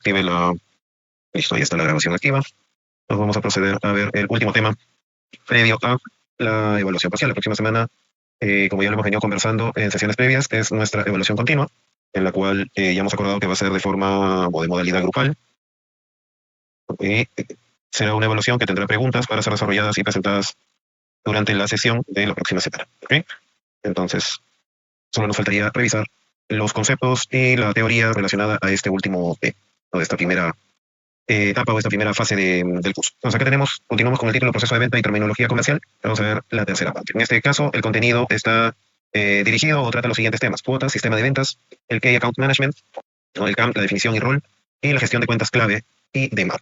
active la... Listo, ahí está la grabación activa. Nos vamos a proceder a ver el último tema previo a la evaluación parcial. La próxima semana, como ya lo hemos venido conversando en sesiones previas, es nuestra evaluación continua, en la cual ya hemos acordado que va a ser de forma o de modalidad grupal. Y será una evaluación que tendrá preguntas para ser desarrolladas y presentadas durante la sesión de la próxima semana. ¿Ok? Entonces, solo nos faltaría revisar los conceptos y la teoría relacionada a este último P, o de esta primera etapa o esta primera fase del curso. Entonces, acá continuamos con el título Proceso de Venta y Terminología Comercial. Vamos a ver la tercera parte. En este caso, el contenido está dirigido o trata los siguientes temas: cuotas, sistema de ventas, el Key Account Management, ¿no? El CAM, la definición y rol, y la gestión de cuentas clave y demás.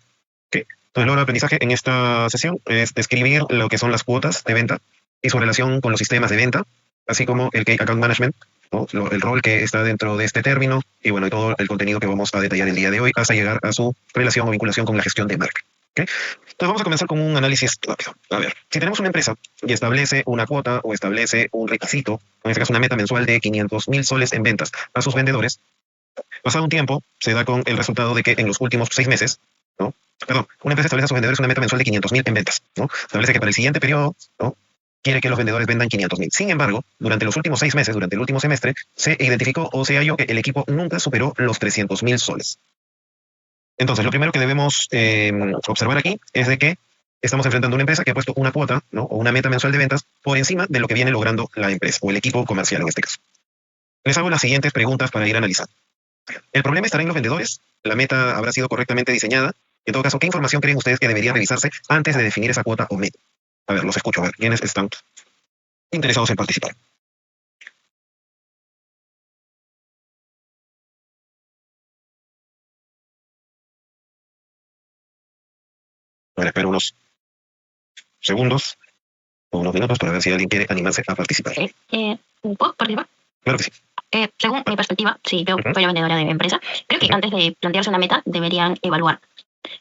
Okay. Entonces, el logro de aprendizaje en esta sesión es describir lo que son las cuotas de venta y su relación con los sistemas de venta, así como el Key Account Management, ¿no? El rol que está dentro de este término y bueno, y todo el contenido que vamos a detallar el día de hoy hasta llegar a su relación o vinculación con la gestión de marca. ¿Okay? Entonces vamos a comenzar con un análisis rápido. A ver, si tenemos una empresa y establece una cuota o establece un requisito, en este caso una meta mensual de 500.000 soles en ventas a sus vendedores, pasado un tiempo se da con el resultado de que en los últimos 6 meses, ¿no? Perdón, una empresa establece a sus vendedores una meta mensual de 500.000 en ventas, ¿no? Establece que para el siguiente periodo, ¿no?, quiere que los vendedores vendan 500.000. Sin embargo, durante los últimos 6 meses, durante el último semestre, se identificó o se halló que el equipo nunca superó los 300.000 soles. Entonces, lo primero que debemos observar aquí es de que estamos enfrentando a una empresa que ha puesto una cuota, ¿no?, o una meta mensual de ventas por encima de lo que viene logrando la empresa o el equipo comercial en este caso. Les hago las siguientes preguntas para ir analizando. ¿El problema estará en los vendedores? ¿La meta habrá sido correctamente diseñada? En todo caso, ¿qué información creen ustedes que debería revisarse antes de definir esa cuota o meta? A ver, los escucho. A ver, ¿quiénes están interesados en participar? A ver, espero unos segundos o unos minutos para ver si alguien quiere animarse a participar. ¿Puedo participar? Claro que sí. Según mi perspectiva, si yo soy la vendedora de mi empresa, creo que antes de plantearse una meta deberían evaluar.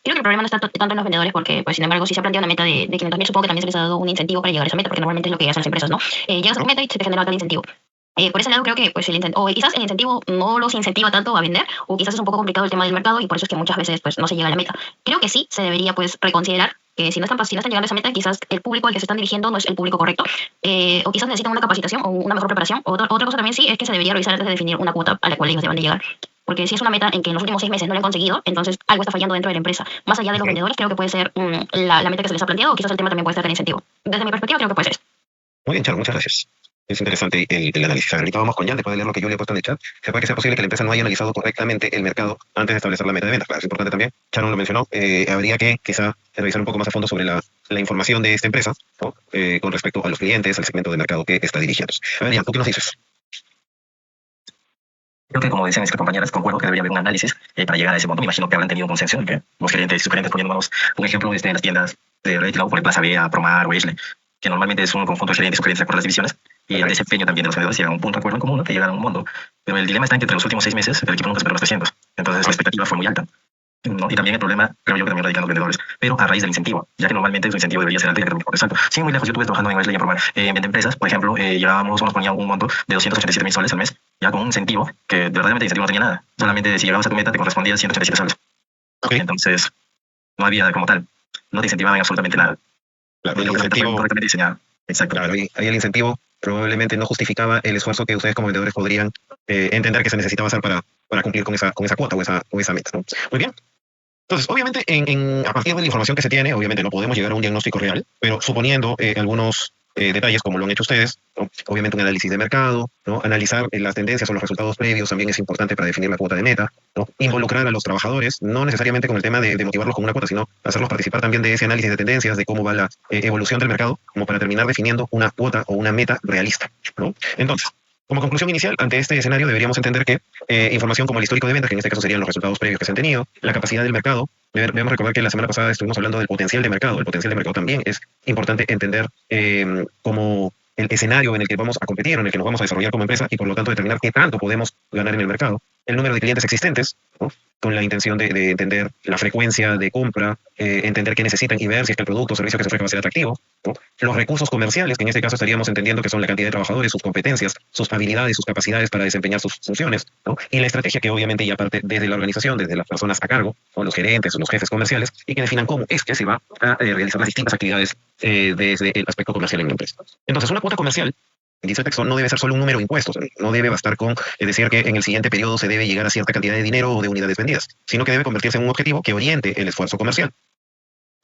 Creo que el problema no está tanto en los vendedores porque, pues, sin embargo, si se ha planteado una meta de 500.000, supongo que también se les ha dado un incentivo para llegar a esa meta, porque normalmente es lo que hacen las empresas, ¿no? Llegas a esa meta y se te genera tal incentivo. Por ese lado creo que pues o quizás el incentivo no los incentiva tanto a vender, o quizás es un poco complicado el tema del mercado y por eso es que muchas veces pues no se llega a la meta. Creo que sí se debería pues reconsiderar que si no están llegando a esa meta, quizás el público al que se están dirigiendo no es el público correcto, o quizás necesitan una capacitación o una mejor preparación. Otra cosa también sí es que se debería revisar antes de definir una cuota a la cual ellos deban de llegar. Porque si es una meta en que en los últimos 6 meses no la han conseguido, entonces algo está fallando dentro de la empresa. Más allá de los vendedores, creo que puede ser la meta que se les ha planteado, o quizás el tema también puede estar en incentivo. Desde mi perspectiva, creo que puede ser eso. Muy bien, Charo, muchas gracias. Es interesante el análisis. Ahorita vamos con Jan, después de leer lo que yo le he puesto en el chat. Se puede que sea posible que la empresa no haya analizado correctamente el mercado antes de establecer la meta de ventas. Claro, es importante también. Charo lo mencionó. Habría que quizá revisar un poco más a fondo sobre la información de esta empresa, ¿no?, con respecto a los clientes, al segmento de mercado que está dirigiendo. A ver, Jan, ¿tú qué nos dices? Creo que, como decían mis compañeras, concuerdo que debería haber un análisis para llegar a ese punto. Me imagino que habrán tenido un consenso de que los gerentes y subgerentes, poniéndonos un ejemplo en las tiendas de retail, por Plaza Vea, Promar o Ashley, que normalmente es un conjunto de gerentes y subgerentes de acuerdo a las divisiones, y al desempeño también de los vendedores llegan a un punto de acuerdo en común, ¿no?, que llegan a un mundo. Pero el dilema está en que entre los últimos 6 meses el equipo nunca superó los 300. Entonces la expectativa fue muy alta, ¿no? Y también el problema, creo yo, que también lo radican los vendedores, pero a raíz del incentivo, ya que normalmente su incentivo debería ser alto y el por alto. Sí, muy lejos. Yo estuve trabajando en Wesley y en Promar, en 20 empresas, por ejemplo, nos ponía un monto de 287.000 soles al mes, ya con un incentivo que de verdaderamente el incentivo no tenía nada. Solamente si llegabas a tu meta te correspondía 187 soles. Okay. Entonces, no había como tal, no te incentivaban absolutamente nada. Claro, el incentivo, correctamente diseñado. Exacto. Claro, ahí el incentivo probablemente no justificaba el esfuerzo que ustedes como vendedores podrían entender que se necesitaba hacer para cumplir con esa cuota o esa meta, ¿no? Muy bien. Entonces, obviamente, a partir de la información que se tiene, obviamente no podemos llegar a un diagnóstico real, pero suponiendo algunos detalles como lo han hecho ustedes, ¿no?, obviamente un análisis de mercado, ¿no?, analizar las tendencias o los resultados previos también es importante para definir la cuota de meta, ¿no?, involucrar a los trabajadores, no necesariamente con el tema de motivarlos con una cuota, sino hacerlos participar también de ese análisis de tendencias, de cómo va la evolución del mercado, como para terminar definiendo una cuota o una meta realista, ¿no? Entonces, como conclusión inicial, ante este escenario deberíamos entender que información como el histórico de ventas, que en este caso serían los resultados previos que se han tenido, la capacidad del mercado, debemos recordar que la semana pasada estuvimos hablando del potencial de mercado. El potencial de mercado también es importante entender como el escenario en el que vamos a competir, en el que nos vamos a desarrollar como empresa y por lo tanto determinar qué tanto podemos ganar en el mercado. el número de clientes existentes, ¿no? Con la intención de entender la frecuencia de compra, entender qué necesitan y ver si es que el producto o servicio que se ofrece va a ser atractivo, ¿no? Los recursos comerciales, que en este caso estaríamos entendiendo que son la cantidad de trabajadores, sus competencias, sus habilidades, sus capacidades para desempeñar sus funciones, ¿no? Y la estrategia que obviamente ya parte desde la organización, desde las personas a cargo, o los gerentes o los jefes comerciales, y que definan cómo es que se va a realizar las distintas actividades desde el aspecto comercial en la empresa. Entonces, una cuota comercial, dice el texto, no debe ser solo un número de impuestos, no debe bastar con decir que en el siguiente periodo se debe llegar a cierta cantidad de dinero o de unidades vendidas, sino que debe convertirse en un objetivo que oriente el esfuerzo comercial.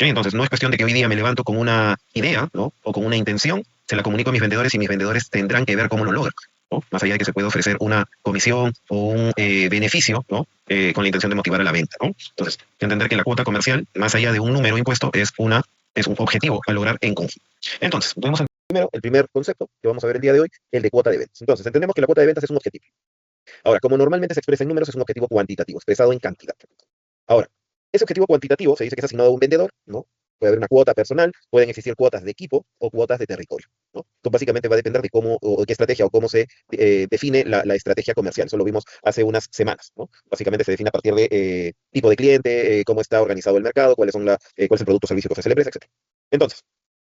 ¿Sí? Entonces, no es cuestión de que hoy día me levanto con una idea, ¿no? O con una intención, se la comunico a mis vendedores y mis vendedores tendrán que ver cómo lo logran, ¿no? Más allá de que se pueda ofrecer una comisión o un beneficio, ¿no? Con la intención de motivar a la venta, ¿no? Entonces, entender que la cuota comercial, más allá de un número impuesto, es un objetivo a lograr en conjunto. Entonces, vemos primero el primer concepto que vamos a ver el día de hoy, el de cuota de ventas. Entonces, entendemos que la cuota de ventas es un objetivo. Ahora, como normalmente se expresa en números, es un objetivo cuantitativo, expresado en cantidad. Ahora, ese objetivo cuantitativo se dice que es asignado a un vendedor, ¿no? Puede haber una cuota personal, pueden existir cuotas de equipo o cuotas de territorio, ¿no? Esto básicamente va a depender de cómo o qué estrategia o cómo se define la estrategia comercial. Eso lo vimos hace unas semanas, ¿no? Básicamente se define a partir de tipo de cliente, cómo está organizado el mercado, cuál es el producto o servicio que ofrece la empresa, etc. Entonces,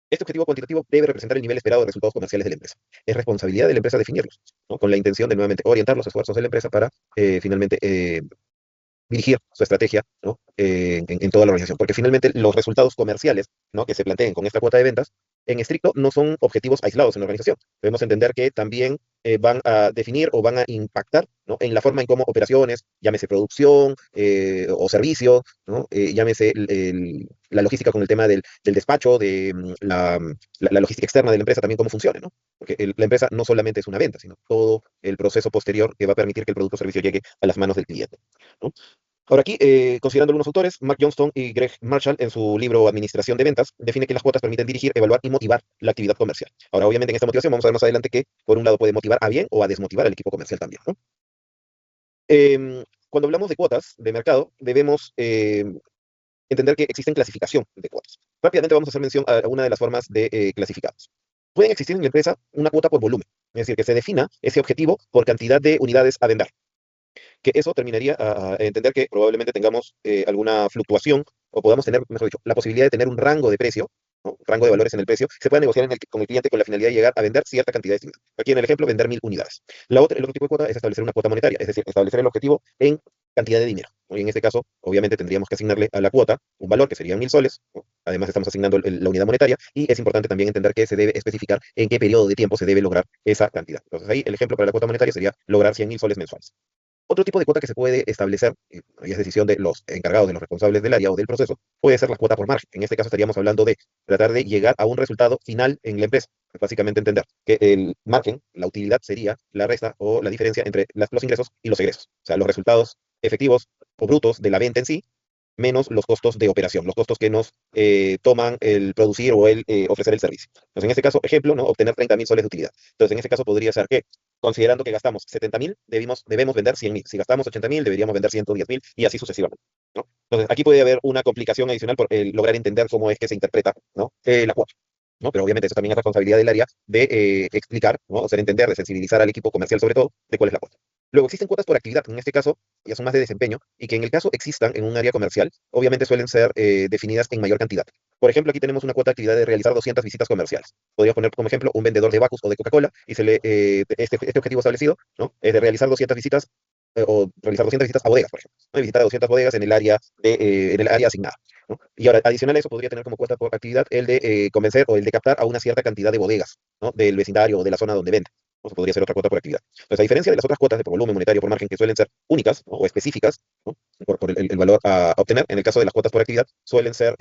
este objetivo cuantitativo debe representar el nivel esperado de resultados comerciales de la empresa. Es responsabilidad de la empresa definirlos, ¿no? Con la intención de nuevamente orientar los esfuerzos de la empresa para finalmente dirigir su estrategia, ¿no? En toda la organización. Porque finalmente los resultados comerciales, ¿no? Que se planteen con esta cuota de ventas, en estricto, no son objetivos aislados en la organización. Debemos entender que también van a definir o van a impactar, ¿no? En la forma en cómo operaciones, llámese producción o servicio, ¿no? Llámese la logística con el tema del despacho, de la logística externa de la empresa, también cómo funcione, ¿no? Porque la empresa no solamente es una venta, sino todo el proceso posterior que va a permitir que el producto o servicio llegue a las manos del cliente, ¿no? Ahora aquí, considerando algunos autores, Mark Johnston y Greg Marshall, en su libro Administración de Ventas, define que las cuotas permiten dirigir, evaluar y motivar la actividad comercial. Ahora, obviamente, en esta motivación vamos a ver más adelante que, por un lado, puede motivar a bien o a desmotivar al equipo comercial también, ¿no? Cuando hablamos de cuotas de mercado, debemos entender que existen clasificación de cuotas. Rápidamente vamos a hacer mención a una de las formas de clasificados. Pueden existir en la empresa una cuota por volumen, es decir, que se defina ese objetivo por cantidad de unidades a vender, que eso terminaría a entender que probablemente tengamos alguna fluctuación o podamos tener, mejor dicho, la posibilidad de tener un rango de precio, ¿no? Un rango de valores en el precio, se puede negociar con el cliente con la finalidad de llegar a vender cierta cantidad estimada. Aquí en el ejemplo, vender 1000 unidades. El otro tipo de cuota es establecer una cuota monetaria, es decir, establecer el objetivo en cantidad de dinero, ¿no? Y en este caso, obviamente, tendríamos que asignarle a la cuota un valor que serían 1000 soles, ¿no? Además, estamos asignando la unidad monetaria y es importante también entender que se debe especificar en qué periodo de tiempo se debe lograr esa cantidad. Entonces, ahí el ejemplo para la cuota monetaria sería lograr 100.000 soles mensuales. Otro tipo de cuota que se puede establecer, y es decisión de los encargados, de los responsables del área o del proceso, puede ser la cuota por margen. En este caso estaríamos hablando de tratar de llegar a un resultado final en la empresa. Básicamente entender que el margen, la utilidad, sería la resta o la diferencia entre los ingresos y los egresos. O sea, los resultados efectivos o brutos de la venta en sí, menos los costos de operación, los costos que nos toman el producir o el ofrecer el servicio. Entonces, en este caso, ejemplo, ¿no? Obtener 30.000 soles de utilidad. Entonces, en este caso podría ser que, considerando que gastamos 70.000, debemos vender 100.000. Si gastamos 80.000, deberíamos vender 110.000 y así sucesivamente, ¿no? Entonces, aquí puede haber una complicación adicional por lograr entender cómo es que se interpreta, ¿no? La cuota, ¿no? Pero obviamente eso también es responsabilidad del área de explicar, ¿no? O hacer entender, de sensibilizar al equipo comercial sobre todo, de cuál es la cuota. Luego existen cuotas por actividad, que en este caso ya son más de desempeño, y que en el caso existan en un área comercial, obviamente suelen ser definidas en mayor cantidad. Por ejemplo, aquí tenemos una cuota de actividad de realizar 200 visitas comerciales. Podría poner como ejemplo un vendedor de Bacus o de Coca-Cola, y este objetivo establecido, ¿no? Es de realizar 200 visitas o realizar 200 visitas a bodegas, por ejemplo, ¿no? Y visitar 200 bodegas en el área asignada, ¿no? Y ahora, adicional a eso, podría tener como cuota por actividad el de convencer o el de captar a una cierta cantidad de bodegas, ¿no? Del vecindario o de la zona donde vende. O podría ser otra cuota por actividad. Entonces, a diferencia de las otras cuotas de por volumen monetario por margen que suelen ser únicas, ¿no? O específicas, ¿no? Por el valor a obtener, en el caso de las cuotas por actividad, suelen ser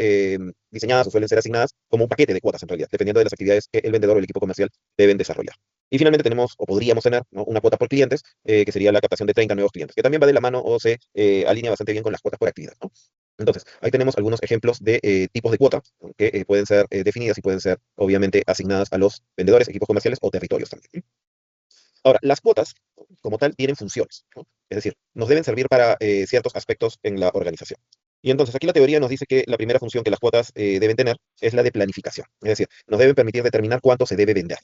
diseñadas o suelen ser asignadas como un paquete de cuotas en realidad, dependiendo de las actividades que el vendedor o el equipo comercial deben desarrollar. Y finalmente tenemos, o podríamos tener, ¿no? Una cuota por clientes, que sería la captación de 30 nuevos clientes, que también va de la mano o se alinea bastante bien con las cuotas por actividad, ¿no? Entonces, ahí tenemos algunos ejemplos de tipos de cuotas, ¿no? Que pueden ser definidas y pueden ser, obviamente, asignadas a los vendedores, equipos comerciales o territorios también. Ahora, las cuotas, como tal, tienen funciones, ¿no? Es decir, nos deben servir para ciertos aspectos en la organización. Y entonces, aquí la teoría nos dice que la primera función que las cuotas deben tener es la de planificación. Es decir, nos deben permitir determinar cuánto se debe vender.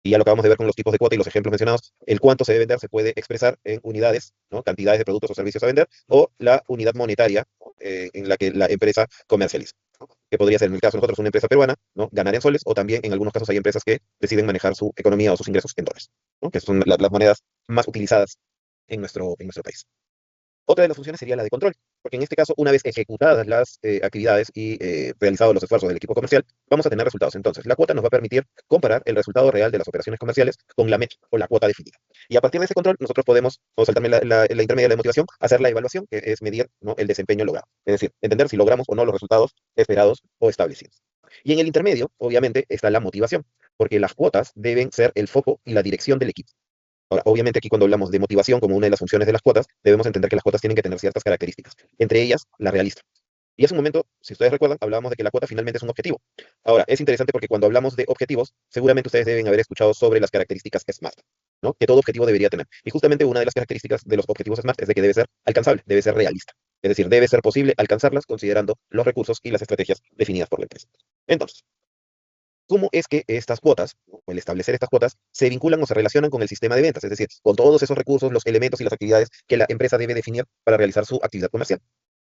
Y ya lo acabamos de ver con los tipos de cuota y los ejemplos mencionados, el cuánto se debe vender se puede expresar en unidades, ¿no? Cantidades de productos o servicios a vender, o la unidad monetaria, ¿no? En la que la empresa comercializa, ¿no? Que podría ser, en el caso de nosotros, una empresa peruana, ¿no? Ganar en soles, o también en algunos casos hay empresas que deciden manejar su economía o sus ingresos en dólares, ¿no? Que son las monedas más utilizadas en nuestro país. Otra de las funciones sería la de control, porque en este caso, una vez ejecutadas las actividades y realizados los esfuerzos del equipo comercial, vamos a tener resultados. Entonces, la cuota nos va a permitir comparar el resultado real de las operaciones comerciales con la meta o la cuota definida. Y a partir de ese control, nosotros podemos, o saltarme la intermedia de motivación, hacer la evaluación, que es medir, ¿no? El desempeño logrado. Es decir, entender si logramos o no los resultados esperados o establecidos. Y en el intermedio, obviamente, está la motivación, porque las cuotas deben ser el foco y la dirección del equipo. Ahora, obviamente aquí cuando hablamos de motivación como una de las funciones de las cuotas, debemos entender que las cuotas tienen que tener ciertas características, entre ellas la realista. Y hace un momento, si ustedes recuerdan, hablábamos de que la cuota finalmente es un objetivo. Ahora, es interesante porque cuando hablamos de objetivos, seguramente ustedes deben haber escuchado sobre las características SMART, ¿no? Que todo objetivo debería tener. Y justamente una de las características de los objetivos SMART es de que debe ser alcanzable, debe ser realista. Es decir, debe ser posible alcanzarlas considerando los recursos y las estrategias definidas por la empresa. Entonces, cómo es que estas cuotas, o el establecer estas cuotas, se vinculan o se relacionan con el sistema de ventas, es decir, con todos esos recursos, los elementos y las actividades que la empresa debe definir para realizar su actividad comercial.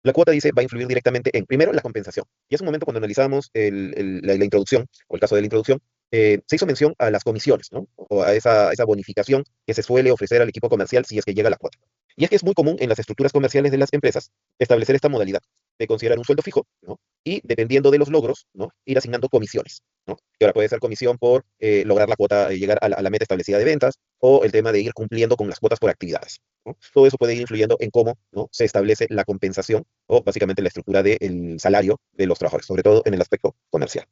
La cuota dice va a influir directamente en, primero, la compensación. Y hace un momento cuando analizamos la introducción, o el caso de la introducción, se hizo mención a las comisiones, ¿no? O a esa bonificación que se suele ofrecer al equipo comercial si es que llega a la cuota. Y es que es muy común en las estructuras comerciales de las empresas establecer esta modalidad de considerar un sueldo fijo, ¿no? Y dependiendo de los logros, ¿no? Ir asignando comisiones, ¿no? Que ahora puede ser comisión por lograr la cuota, llegar a la meta establecida de ventas, o el tema de ir cumpliendo con las cuotas por actividades, ¿no? Todo eso puede ir influyendo en cómo, ¿no? Se establece la compensación o básicamente la estructura del salario de los trabajadores, sobre todo en el aspecto comercial.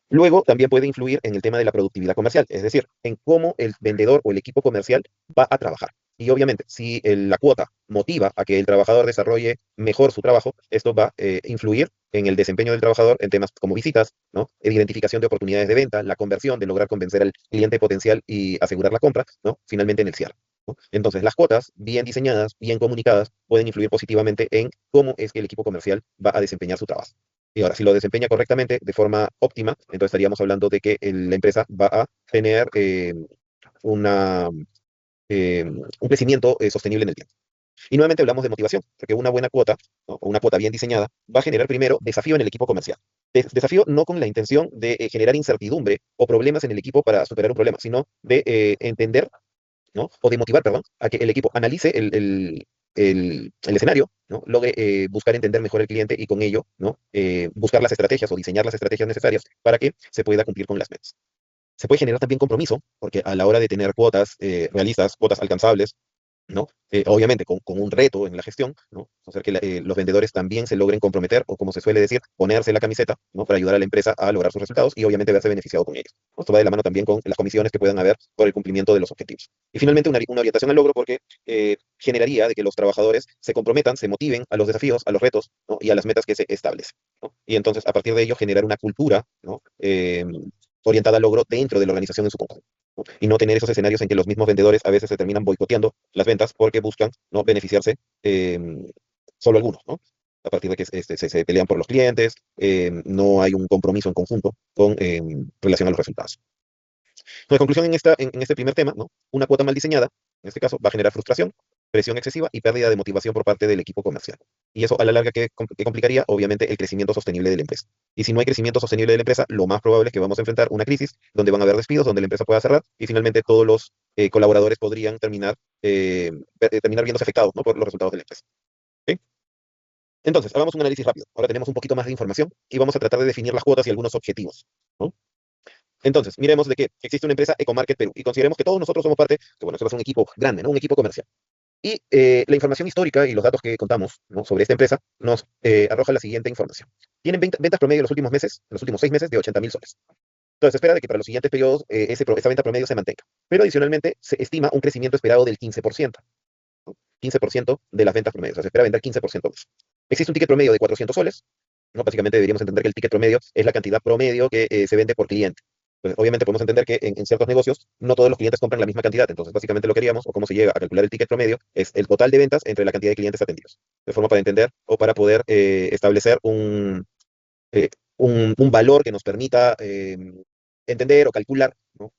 Luego, también puede influir en el tema de la productividad comercial, es decir, en cómo el vendedor o el equipo comercial va a trabajar. Y obviamente, si la cuota motiva a que el trabajador desarrolle mejor su trabajo, esto va a influir en el desempeño del trabajador en temas como visitas, ¿no? Identificación de oportunidades de venta, la conversión, de lograr convencer al cliente potencial y asegurar la compra, ¿no? Finalmente en el cierre, ¿no? Entonces, las cuotas, bien diseñadas, bien comunicadas, pueden influir positivamente en cómo es que el equipo comercial va a desempeñar su trabajo. Y ahora, si lo desempeña correctamente, de forma óptima, entonces estaríamos hablando de que la empresa va a tener una, un crecimiento sostenible en el tiempo. Y nuevamente hablamos de motivación, porque una buena cuota, ¿no? O una cuota bien diseñada va a generar primero desafío en el equipo comercial. Desafío no con la intención de generar incertidumbre o problemas en el equipo para superar un problema, sino de entender, ¿no? O de motivar, perdón, a que el equipo analice el escenario, ¿no? Logre buscar entender mejor el cliente y con ello, ¿no? Buscar las estrategias o diseñar las estrategias necesarias para que se pueda cumplir con las metas. Se puede generar también compromiso, porque a la hora de tener cuotas realistas, cuotas alcanzables, ¿no? Obviamente con un reto en la gestión, ¿no? Hacer que los vendedores también se logren comprometer o, como se suele decir, ponerse la camiseta, ¿no? Para ayudar a la empresa a lograr sus resultados y obviamente verse beneficiado con ellos. Esto va de la mano también con las comisiones que puedan haber por el cumplimiento de los objetivos. Y finalmente una orientación al logro porque generaría de que los trabajadores se comprometan, se motiven a los desafíos, a los retos, ¿no? Y a las metas que se establecen, ¿no? Y entonces a partir de ello generar una cultura, ¿no? Orientada al logro dentro de la organización en su conjunto, ¿no? Y no tener esos escenarios en que los mismos vendedores a veces se terminan boicoteando las ventas porque buscan, ¿no? Beneficiarse solo algunos, ¿no? A partir de que se pelean por los clientes, no hay un compromiso en conjunto con relación a los resultados. Entonces, conclusión en este primer tema, ¿no? Una cuota mal diseñada, en este caso, va a generar frustración, presión excesiva y pérdida de motivación por parte del equipo comercial. Y eso a la larga, ¿qué complicaría? Obviamente el crecimiento sostenible de la empresa. Y si no hay crecimiento sostenible de la empresa, lo más probable es que vamos a enfrentar una crisis donde van a haber despidos, donde la empresa pueda cerrar y finalmente todos los colaboradores podrían terminar viéndose afectados, ¿no? Por los resultados de la empresa. ¿Ok? Entonces, hagamos un análisis rápido. Ahora tenemos un poquito más de información y vamos a tratar de definir las cuotas y algunos objetivos, ¿no? Entonces, miremos de que existe una empresa Ecomarket Perú y consideremos que todos nosotros somos parte, que bueno, somos un equipo grande, ¿no? Un equipo comercial. Y la información histórica y los datos que contamos, ¿no? Sobre esta empresa nos arroja la siguiente información. Tienen ventas promedio en los últimos meses, en los últimos 6 meses, de 80.000 soles. Entonces, se espera de que para los siguientes periodos esa venta promedio se mantenga. Pero adicionalmente, se estima un crecimiento esperado del 15%, ¿no? 15% de las ventas promedio. O sea, se espera vender 15% más. Existe un ticket promedio de 400 soles, ¿no? Básicamente deberíamos entender que el ticket promedio es la cantidad promedio que se vende por cliente. Pues, obviamente podemos entender que en ciertos negocios no todos los clientes compran la misma cantidad, entonces básicamente lo que haríamos, o cómo se llega a calcular el ticket promedio, es el total de ventas entre la cantidad de clientes atendidos, de forma para entender o para poder establecer eh, un valor que nos permita entender o calcular, ¿no?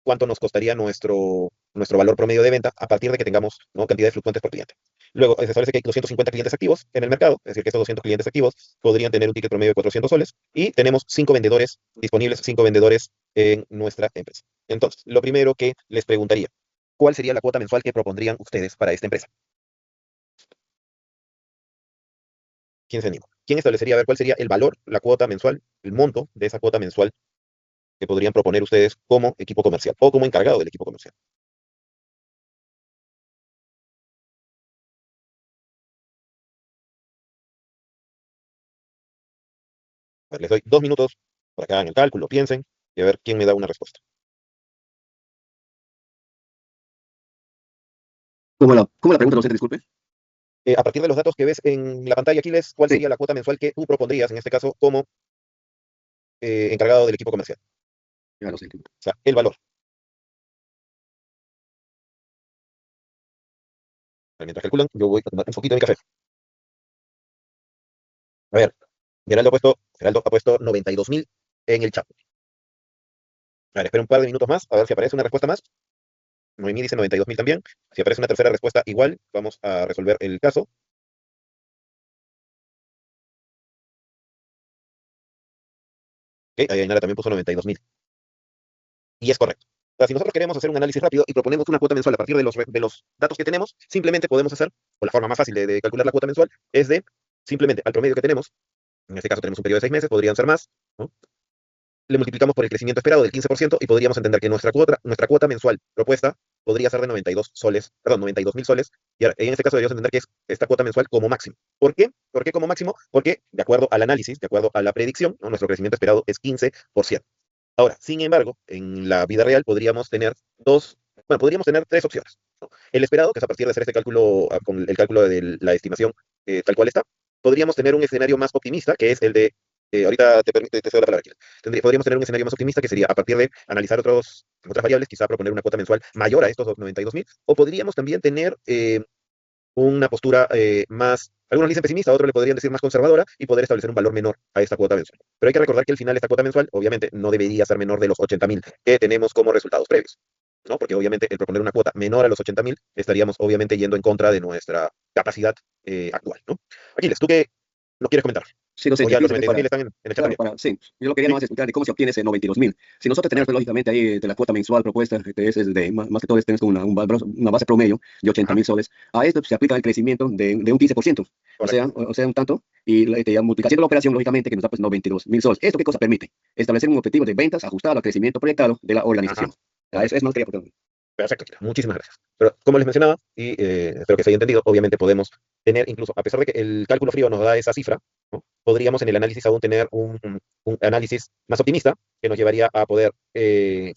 cuánto nos costaría nuestro valor promedio de venta a partir de que tengamos, ¿no?, cantidades fluctuantes por cliente. Luego, se establece que hay 250 clientes activos en el mercado, es decir, que estos 200 clientes activos podrían tener un ticket promedio de 400 soles y tenemos 5 vendedores disponibles, 5 vendedores en nuestra empresa. Entonces, lo primero que les preguntaría, ¿cuál sería la cuota mensual que propondrían ustedes para esta empresa? ¿Quién se anima? ¿Quién establecería, a ver, cuál sería el valor, la cuota mensual, el monto de esa cuota mensual que podrían proponer ustedes como equipo comercial o como encargado del equipo comercial? A ver, les doy 2 minutos para que hagan el cálculo, piensen y a ver quién me da una respuesta. ¿Cómo la pregunta, docente? Disculpe. A partir de los datos que ves en la pantalla, Aquiles, ¿cuál Sí, sería la cuota mensual que tú propondrías, en este caso, como encargado del equipo comercial? ya lo sé. O sea, el valor. Mientras calculan, yo voy a tomar un poquito de mi café. A ver, Geraldo ha puesto 92.000 en el chat. A ver, espera un par de minutos más, a ver si aparece una respuesta más. Noemí dice 92.000 también. Si aparece una tercera respuesta igual, vamos a resolver el caso. Ok, ahí Ainara también puso 92.000. Y es correcto. O sea, si nosotros queremos hacer un análisis rápido y proponemos una cuota mensual a partir de los datos que tenemos, simplemente podemos hacer, o la forma más fácil de calcular la cuota mensual, es de simplemente al promedio que tenemos, en este caso tenemos un periodo de 6 meses, podrían ser más, ¿no?, le multiplicamos por el crecimiento esperado del 15% y podríamos entender que nuestra cuota mensual propuesta podría ser de 92 soles, perdón, 92.000 soles, y ahora, en este caso deberíamos entender que es esta cuota mensual como máximo. ¿Por qué? ¿Por qué como máximo? Porque, de acuerdo al análisis, de acuerdo a la predicción, ¿no?, nuestro crecimiento esperado es 15%. Ahora, sin embargo, en la vida real podríamos tener tres opciones, ¿no? El esperado, que es a partir de hacer este cálculo, con el cálculo de la estimación tal cual está. Podríamos tener un escenario más optimista, que es el de, ahorita te cedo la palabra aquí. Podríamos tener un escenario más optimista, que sería a partir de analizar otras variables, quizá proponer una cuota mensual mayor a estos 92.000, o podríamos también tener una postura más, algunos dicen pesimista, otros le podrían decir más conservadora, y poder establecer un valor menor a esta cuota mensual. Pero hay que recordar que al final esta cuota mensual, obviamente, no debería ser menor de los 80.000 que tenemos como resultados previos, ¿no? Porque obviamente el proponer una cuota menor a los 80.000 estaríamos obviamente yendo en contra de nuestra capacidad actual, ¿no? Aquiles, ¿tú qué no quieres comentar? Sí, O docente, ya aquí los también 92.000 están en el chat claro, también. sí, yo lo quería ¿Sí? nomás explicar de cómo se obtiene ese 92.000. Si nosotros tenemos, pues, lógicamente, ahí de la cuota mensual propuesta, que es de, más que todo, tenemos una base promedio de ochenta Ajá, mil soles, a esto se aplica el crecimiento de un 15%, correcto. o sea, un tanto, y la multiplicación de la operación, lógicamente, que nos da pues 92.000 soles. ¿Esto qué cosa permite? Establecer un objetivo de ventas ajustado al crecimiento proyectado de la Ajá, organización. Eso correcto. es más que aportar. Perfecto, Kira. Muchísimas gracias. Pero como les mencionaba, y espero que se haya entendido, obviamente podemos tener, incluso a pesar de que el cálculo frío nos da esa cifra, ¿no?, podríamos en el análisis aún tener un análisis más optimista que nos llevaría a poder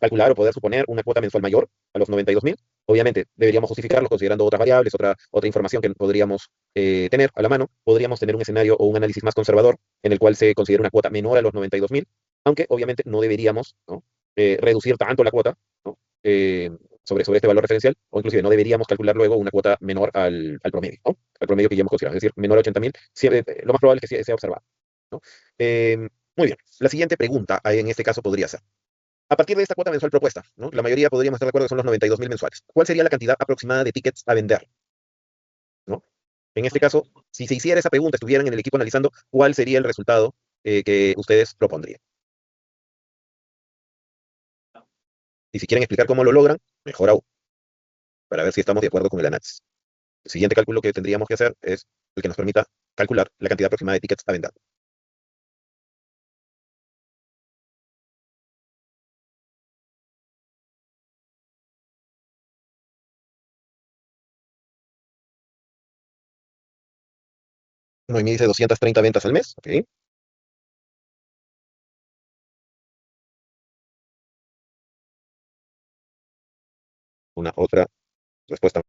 calcular o poder suponer una cuota mensual mayor a los 92.000. Obviamente deberíamos justificarlo considerando otras variables, otra información que podríamos tener a la mano. Podríamos tener un escenario o un análisis más conservador en el cual se considere una cuota menor a los 92.000, aunque obviamente no deberíamos, ¿no?, reducir tanto la cuota, ¿no?, eh, sobre este valor referencial, o inclusive no deberíamos calcular luego una cuota menor al promedio, ¿no?, al promedio que ya hemos considerado, es decir, menor a 80.000, lo más probable es que sea observado, ¿no? Muy bien, la siguiente pregunta en este caso podría ser, a partir de esta cuota mensual propuesta, ¿no?, la mayoría podríamos estar de acuerdo que son los 92.000 mensuales, ¿cuál sería la cantidad aproximada de tickets a vender? ¿No? En este caso, si se hiciera esa pregunta, estuvieran en el equipo analizando, ¿cuál sería el resultado que ustedes propondrían? Y si quieren explicar cómo lo logran, mejor aún, para ver si estamos de acuerdo con el análisis. El siguiente cálculo que tendríamos que hacer es el que nos permita calcular la cantidad aproximada de tickets a vender. Noemí dice 230 ventas al mes. Ok. Una otra respuesta.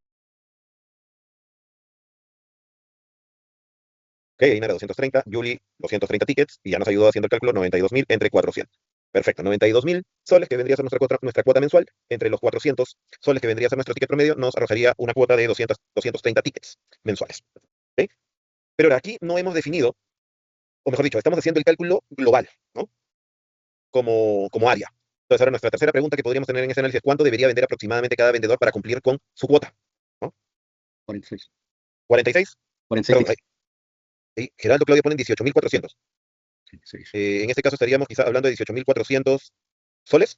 Ok, Ainara 230, Yuli 230 tickets, y ya nos ayudó haciendo el cálculo 92.000 entre 400. Perfecto, 92.000 soles que vendría a ser nuestra cuota mensual, entre los 400 soles que vendría a ser nuestro ticket promedio, nos arrojaría una cuota de 230 tickets mensuales. ¿Ok? Pero ahora aquí no hemos definido, o mejor dicho, estamos haciendo el cálculo global, ¿no?, como área. Entonces, ahora nuestra tercera pregunta que podríamos tener en este análisis es ¿cuánto debería vender aproximadamente cada vendedor para cumplir con su cuota? ¿No? 46. 46. 46. Perdón, ahí Geraldo, Claudia ponen 18.400. Sí, sí, En este caso estaríamos quizá hablando de 18.400 soles.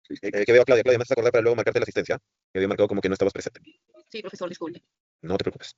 sí. Que veo a Claudia. Claudia, me haces acordar para luego marcarte la asistencia. Que había marcado como que no estabas presente. Sí, profesor, disculpe. No te preocupes.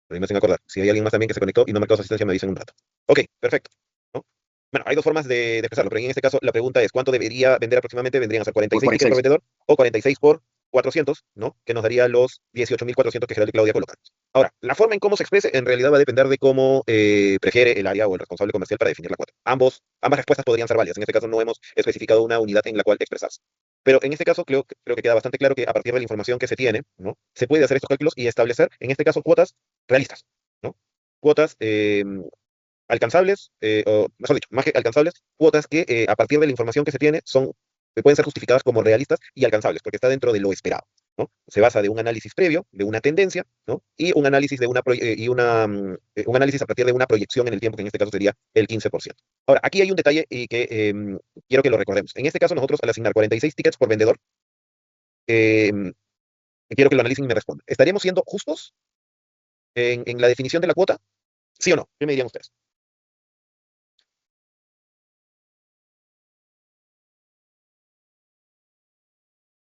Pero me hacen acordar. Si hay alguien más también que se conectó y no marcó su asistencia, me dicen un rato. Ok, perfecto. ¿No? Bueno, hay dos formas de expresarlo, pero en este caso la pregunta es ¿cuánto debería vender aproximadamente? ¿Vendrían a ser 46 tickets por 46. vendedor o 46 por 400, ¿no? Que nos daría los 18.400 que Geraldo y Claudia colocan. Ahora, la forma en cómo se exprese en realidad va a depender de cómo prefiere el área o el responsable comercial para definir la cuota. Ambas respuestas podrían ser válidas. En este caso no hemos especificado una unidad en la cual expresarse. Pero en este caso creo que queda bastante claro que a partir de la información que se tiene, ¿no? Se puede hacer estos cálculos y establecer, en este caso, cuotas realistas, ¿no? Cuotas alcanzables, o mejor dicho, más que alcanzables, cuotas que a partir de la información que se tiene pueden ser justificadas como realistas y alcanzables, porque está dentro de lo esperado, ¿no? Se basa de un análisis previo, de una tendencia, ¿no? Y un análisis un análisis a partir de una proyección en el tiempo, que en este caso sería el 15%. Ahora, aquí hay un detalle y que quiero que lo recordemos. En este caso, nosotros al asignar 46 tickets por vendedor, em, quiero que lo analicen y me respondan. ¿Estaríamos siendo justos en la definición de la cuota? ¿Sí o no? ¿Qué me dirían ustedes?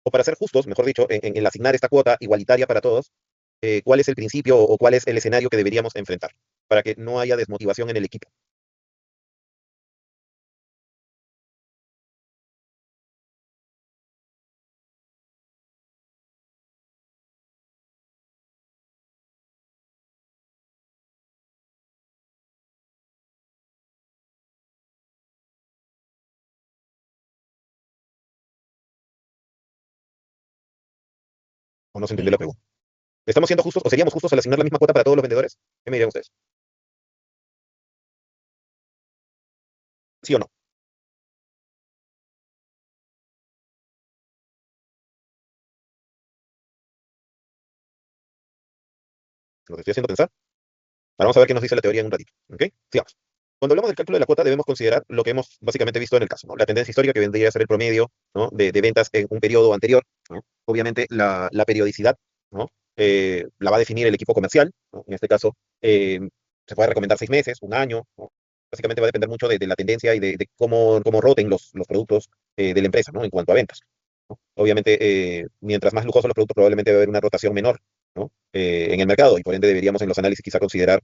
O para ser justos, mejor dicho, en asignar esta cuota igualitaria para todos, ¿cuál es el principio o cuál es el escenario que deberíamos enfrentar para que no haya desmotivación en el equipo? ¿O no se entendió la pregunta? ¿Estamos siendo justos o seríamos justos al asignar la misma cuota para todos los vendedores? ¿Qué me dirían ustedes? ¿Sí o no? Los estoy haciendo pensar. Ahora vamos a ver qué nos dice la teoría en un ratito. ¿Ok? Sigamos. Cuando hablamos del cálculo de la cuota, debemos considerar lo que hemos básicamente visto en el caso, ¿no? La tendencia histórica que vendría a ser el promedio, ¿no? de ventas en un periodo anterior, ¿no? Obviamente, la periodicidad, ¿no? La va a definir el equipo comercial, ¿no? En este caso, se puede recomendar 6 meses, un año, ¿no? Básicamente va a depender mucho de la tendencia y de cómo roten los productos de la empresa, ¿no? En cuanto a ventas, ¿no? Obviamente, mientras más lujosos los productos, probablemente va a haber una rotación menor, ¿no? En el mercado y por ende deberíamos en los análisis quizá considerar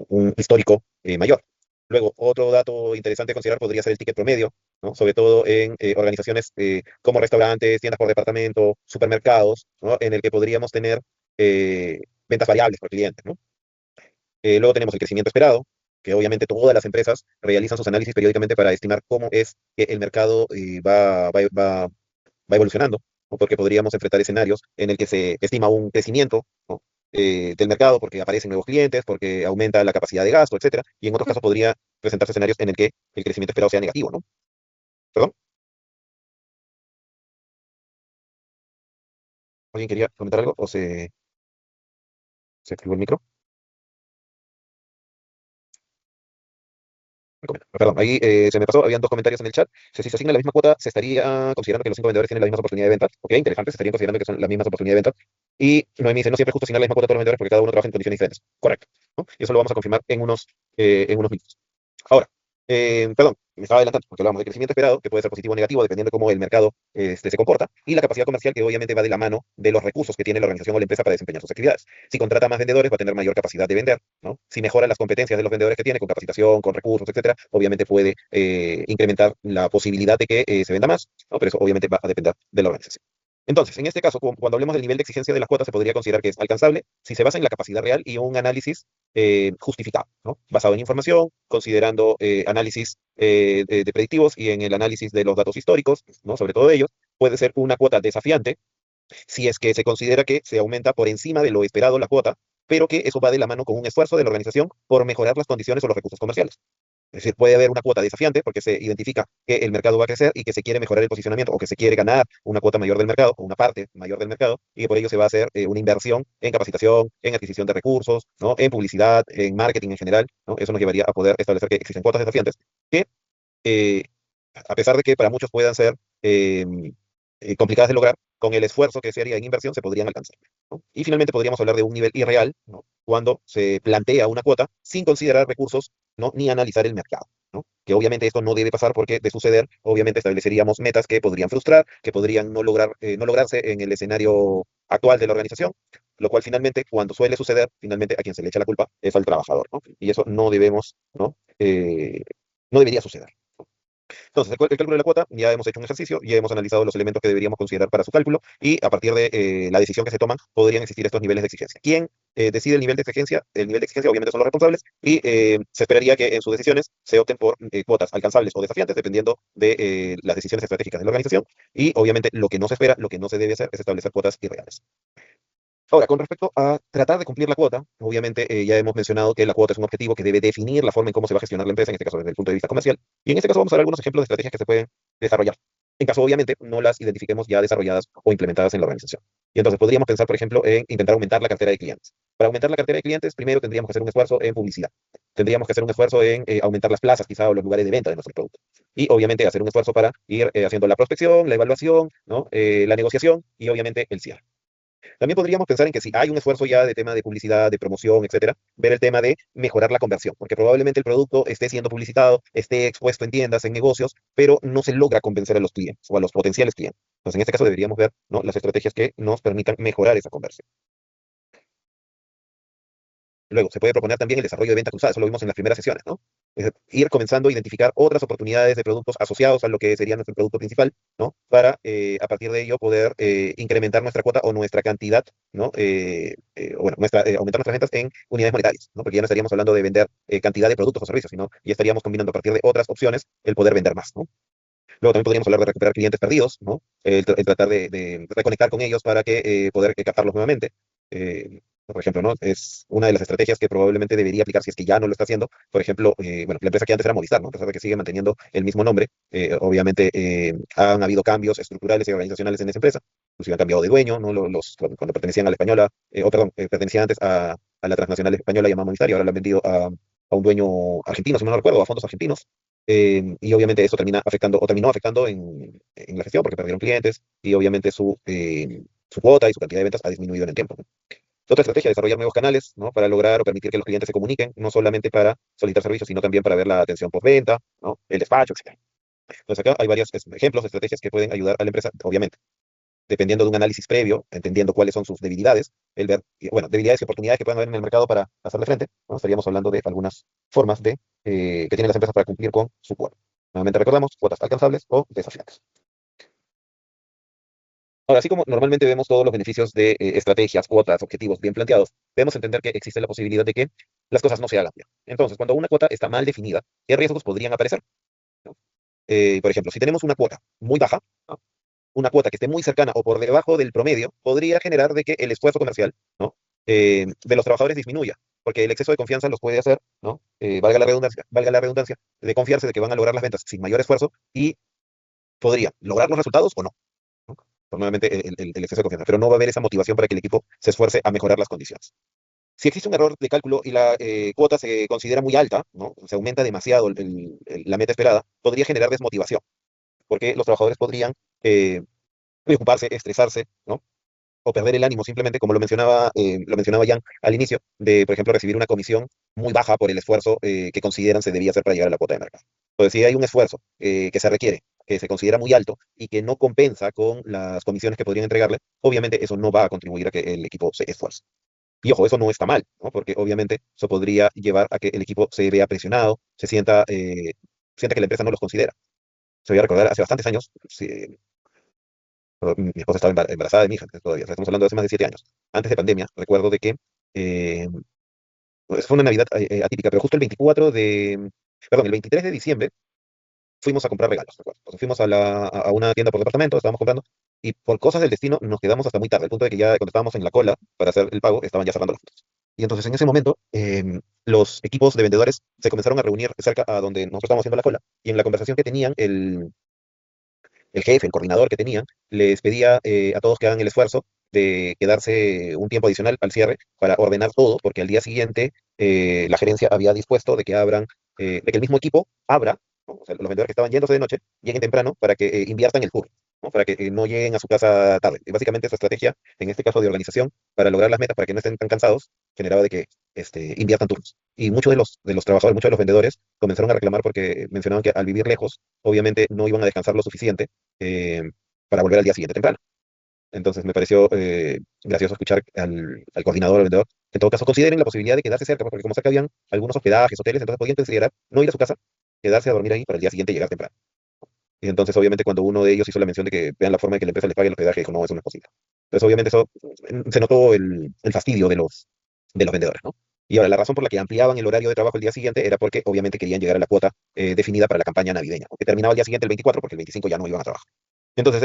un histórico mayor. Luego, otro dato interesante a considerar podría ser el ticket promedio, ¿no? Sobre todo en organizaciones como restaurantes, tiendas por departamento, supermercados, ¿no? En el que podríamos tener ventas variables por cliente, ¿no? Luego tenemos el crecimiento esperado, que obviamente todas las empresas realizan sus análisis periódicamente para estimar cómo es que el mercado va evolucionando, ¿no? Porque podríamos enfrentar escenarios en el que se estima un crecimiento, ¿no? Del mercado porque aparecen nuevos clientes, porque aumenta la capacidad de gasto, etcétera, y en otros casos podría presentarse escenarios en el que el crecimiento esperado sea negativo, ¿no? ¿Perdón? ¿Alguien quería comentar algo o se activó el micro? Perdón, ahí se me pasó, habían dos comentarios en el chat. Si se asigna la misma cuota, se estaría considerando que los 5 vendedores tienen las mismas oportunidades de ventas. Ok, interesante, se estarían considerando que son las mismas oportunidades de ventas. Y Noemí dice, no siempre es justo asignar la misma cuota a todos los vendedores porque cada uno trabaja en condiciones diferentes. Correcto, ¿no? Y eso lo vamos a confirmar en unos minutos. Ahora, perdón, me estaba adelantando, porque hablamos de crecimiento esperado, que puede ser positivo o negativo, dependiendo de cómo el mercado se comporta, y la capacidad comercial, que obviamente va de la mano de los recursos que tiene la organización o la empresa para desempeñar sus actividades. Si contrata más vendedores, va a tener mayor capacidad de vender, ¿no? Si mejora las competencias de los vendedores que tiene, con capacitación, con recursos, etcétera, obviamente puede incrementar la posibilidad de que se venda más, ¿no? Pero eso obviamente va a depender de la organización. Entonces, en este caso, cuando hablemos del nivel de exigencia de las cuotas, se podría considerar que es alcanzable si se basa en la capacidad real y un análisis justificado, ¿no? Basado en información, considerando análisis de predictivos y en el análisis de los datos históricos, ¿no? Sobre todo de ellos, puede ser una cuota desafiante si es que se considera que se aumenta por encima de lo esperado la cuota, pero que eso va de la mano con un esfuerzo de la organización por mejorar las condiciones o los recursos comerciales. Es decir, puede haber una cuota desafiante porque se identifica que el mercado va a crecer y que se quiere mejorar el posicionamiento o que se quiere ganar una cuota mayor del mercado o una parte mayor del mercado y que por ello se va a hacer una inversión en capacitación, en adquisición de recursos, ¿no? En publicidad, en marketing en general, ¿no? Eso nos llevaría a poder establecer que existen cuotas desafiantes que a pesar de que para muchos puedan ser eh, complicadas de lograr, con el esfuerzo que se haría en inversión se podrían alcanzar, ¿no? Y finalmente podríamos hablar de un nivel irreal, ¿no? Cuando se plantea una cuota sin considerar recursos, ¿no? Ni analizar el mercado, ¿no? Que obviamente esto no debe pasar porque de suceder, obviamente estableceríamos metas que podrían frustrar, que podrían no lograrse en el escenario actual de la organización, lo cual finalmente, cuando suele suceder, finalmente a quien se le echa la culpa es al trabajador, ¿no? Y eso no debemos, ¿no? No debería suceder. Entonces, el cálculo de la cuota, ya hemos hecho un ejercicio, ya hemos analizado los elementos que deberíamos considerar para su cálculo y a partir de la decisión que se toman, podrían existir estos niveles de exigencia. ¿Quién decide el nivel de exigencia? El nivel de exigencia obviamente son los responsables y se esperaría que en sus decisiones se opten por cuotas alcanzables o desafiantes, dependiendo de las decisiones estratégicas de la organización. Y obviamente lo que no se espera, lo que no se debe hacer es establecer cuotas irreales. Ahora, con respecto a tratar de cumplir la cuota, obviamente ya hemos mencionado que la cuota es un objetivo que debe definir la forma en cómo se va a gestionar la empresa, en este caso desde el punto de vista comercial, y en este caso vamos a ver algunos ejemplos de estrategias que se pueden desarrollar, en caso obviamente no las identifiquemos ya desarrolladas o implementadas en la organización. Y entonces podríamos pensar, por ejemplo, en intentar aumentar la cartera de clientes. Para aumentar la cartera de clientes, primero tendríamos que hacer un esfuerzo en publicidad. Tendríamos que hacer un esfuerzo en aumentar las plazas, quizá, o los lugares de venta de nuestro producto. Y obviamente hacer un esfuerzo para ir haciendo la prospección, la evaluación, ¿no? La negociación y obviamente el cierre. También podríamos pensar en que si hay un esfuerzo ya de tema de publicidad, de promoción, etcétera, ver el tema de mejorar la conversión, porque probablemente el producto esté siendo publicitado, esté expuesto en tiendas, en negocios, pero no se logra convencer a los clientes o a los potenciales clientes. Entonces, en este caso deberíamos ver, ¿no? Las estrategias que nos permitan mejorar esa conversión. Luego, se puede proponer también el desarrollo de venta cruzada, eso lo vimos en las primeras sesiones, ¿no? Ir comenzando a identificar otras oportunidades de productos asociados a lo que sería nuestro producto principal, ¿no? Para, a partir de ello, poder incrementar nuestra cuota o nuestra cantidad, ¿no? O bueno, aumentar nuestras ventas en unidades monetarias, ¿no? Porque ya no estaríamos hablando de vender cantidad de productos o servicios, sino ya estaríamos combinando a partir de otras opciones el poder vender más, ¿no? Luego también podríamos hablar de recuperar clientes perdidos, ¿no? El tratar de reconectar con ellos para que poder captarlos nuevamente. Por ejemplo, ¿no? Es una de las estrategias que probablemente debería aplicar si es que ya no lo está haciendo. Por ejemplo, bueno, la empresa que antes era Movistar, ¿no? A pesar de que sigue manteniendo el mismo nombre, obviamente han habido cambios estructurales y organizacionales en esa empresa. Inclusive han cambiado de dueño, ¿no? Cuando pertenecían a la española, o perdón, pertenecía antes a la transnacional española llamada Movistar y ahora la han vendido a un dueño argentino, si no recuerdo, a fondos argentinos. Y obviamente eso termina afectando, o terminó afectando en la gestión porque perdieron clientes y obviamente su cuota y su cantidad de ventas ha disminuido en el tiempo, ¿no? Otra estrategia, desarrollar nuevos canales, ¿no? Para lograr o permitir que los clientes se comuniquen, no solamente para solicitar servicios, sino también para ver la atención postventa, ¿no? El despacho, etc. Entonces acá hay varios ejemplos de estrategias que pueden ayudar a la empresa, obviamente, dependiendo de un análisis previo, entendiendo cuáles son sus debilidades, el ver, bueno, debilidades y oportunidades que puedan haber en el mercado para hacerle frente, ¿no? Estaríamos hablando de algunas formas que tienen las empresas para cumplir con su cuota. Nuevamente recordamos, cuotas alcanzables o desafiantes. Ahora, así como normalmente vemos todos los beneficios de estrategias, cuotas, objetivos bien planteados, debemos entender que existe la posibilidad de que las cosas no se hagan bien. Entonces, cuando una cuota está mal definida, ¿qué riesgos podrían aparecer? ¿No? Por ejemplo, si tenemos una cuota muy baja, ¿no? Una cuota que esté muy cercana o por debajo del promedio, podría generar de que el esfuerzo comercial, ¿no? De los trabajadores disminuya, porque el exceso de confianza los puede hacer, ¿no? Valga la redundancia, de confiarse de que van a lograr las ventas sin mayor esfuerzo y podrían lograr los resultados o no, ¿no? Por nuevamente el exceso de confianza, pero no va a haber esa motivación para que el equipo se esfuerce a mejorar las condiciones. Si existe un error de cálculo y la cuota se considera muy alta, ¿no? Se aumenta demasiado la meta esperada, podría generar desmotivación, porque los trabajadores podrían preocuparse, estresarse, ¿no? O perder el ánimo simplemente, como lo mencionaba Jan al inicio, de, por ejemplo, recibir una comisión muy baja por el esfuerzo que consideran se debía hacer para llegar a la cuota de mercado. Entonces, si hay un esfuerzo que se requiere, que se considera muy alto y que no compensa con las comisiones que podrían entregarle, obviamente eso no va a contribuir a que el equipo se esfuerce. Y ojo, eso no está mal, ¿no? Porque obviamente eso podría llevar a que el equipo se vea presionado, sienta que la empresa no los considera. Se voy a recordar hace bastantes años, sí, mi esposa estaba embarazada de mi hija todavía, o sea, estamos hablando de hace más de 7 años. Antes de pandemia, recuerdo de que eh, pues, fue una Navidad atípica, pero justo perdón, el 23 de diciembre fuimos a comprar regalos, recuerdo. Entonces fuimos a una tienda por departamento, estábamos comprando, y por cosas del destino nos quedamos hasta muy tarde, al punto de que ya cuando estábamos en la cola para hacer el pago, estaban ya cerrando los puntos. Y entonces en ese momento, los equipos de vendedores se comenzaron a reunir cerca a donde nosotros estábamos haciendo la cola, y en la conversación que tenían, el jefe, el coordinador que tenían, les pedía a todos que hagan el esfuerzo de quedarse un tiempo adicional al cierre para ordenar todo, porque al día siguiente la gerencia había dispuesto de que de que el mismo equipo abra ¿no? O sea, los vendedores que estaban yéndose de noche, lleguen temprano para que inviertan el turno, ¿no? Para que no lleguen a su casa tarde. Y básicamente esa estrategia, en este caso de organización, para lograr las metas, para que no estén tan cansados, generaba de que inviertan turnos. Y muchos de los trabajadores, muchos de los vendedores comenzaron a reclamar porque mencionaban que al vivir lejos, obviamente no iban a descansar lo suficiente eh, para volver al día siguiente temprano. Entonces me pareció gracioso escuchar al coordinador, al vendedor. En todo caso, consideren la posibilidad de quedarse cerca, porque como cerca habían algunos hospedajes, hoteles, entonces podían considerar no ir a su casa, quedarse a dormir ahí para el día siguiente llegar temprano. Y entonces, obviamente, cuando uno de ellos hizo la mención de que vean la forma de que la empresa les pague el hospedaje, dijo, no, eso no es posible. Entonces, obviamente, eso se notó el fastidio de los vendedores, ¿no? Y ahora, la razón por la que ampliaban el horario de trabajo el día siguiente era porque, obviamente, querían llegar a la cuota definida para la campaña navideña, que terminaba el día siguiente, el 24, porque el 25 ya no iban a trabajar. Entonces,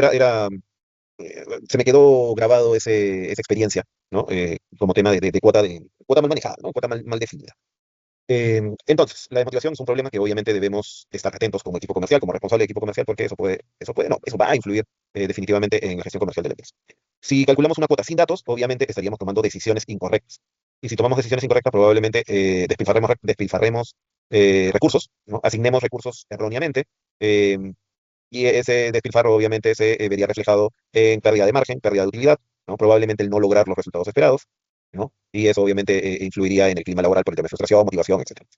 se me quedó grabado esa experiencia, ¿no? Como tema de cuota mal manejada, ¿no? Cuota mal definida. Entonces, la desmotivación es un problema que obviamente debemos estar atentos como equipo comercial, como responsable de equipo comercial, porque no, eso va a influir definitivamente en la gestión comercial de la empresa. Si calculamos una cuota sin datos, obviamente estaríamos tomando decisiones incorrectas. Y si tomamos decisiones incorrectas, probablemente despilfarremos recursos, ¿no? Asignemos recursos erróneamente, eh, y ese despilfarro obviamente se vería reflejado en pérdida de margen, pérdida de utilidad, ¿no? Probablemente el no lograr los resultados esperados, ¿no? Y eso obviamente influiría en el clima laboral por el tema de frustración, motivación, etcétera.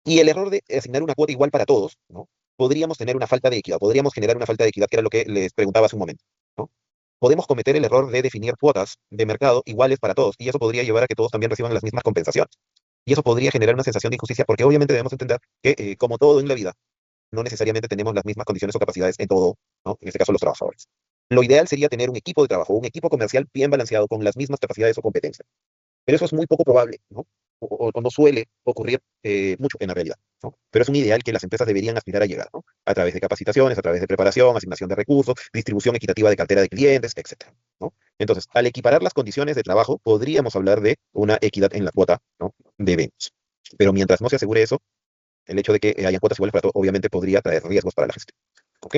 Y el error de asignar una cuota igual para todos, ¿no? Podríamos tener una falta de equidad, podríamos generar una falta de equidad, que era lo que les preguntaba hace un momento, ¿no? Podemos cometer el error de definir cuotas de mercado iguales para todos, y eso podría llevar a que todos también reciban las mismas compensaciones. Y eso podría generar una sensación de injusticia, porque obviamente debemos entender que, como todo en la vida, no necesariamente tenemos las mismas condiciones o capacidades en todo, ¿no? En este caso, los trabajadores. Lo ideal sería tener un equipo de trabajo, un equipo comercial bien balanceado con las mismas capacidades o competencias. Pero eso es muy poco probable, ¿no? O no suele ocurrir mucho en la realidad, ¿no? Pero es un ideal que las empresas deberían aspirar a llegar, ¿no? A través de capacitaciones, a través de preparación, asignación de recursos, distribución equitativa de cartera de clientes, etcétera, ¿no? Entonces, al equiparar las condiciones de trabajo, podríamos hablar de una equidad en la cuota, ¿no? De eventos. Pero mientras no se asegure eso, el hecho de que hayan cuotas iguales para todos, obviamente podría traer riesgos para la gestión. ¿Ok?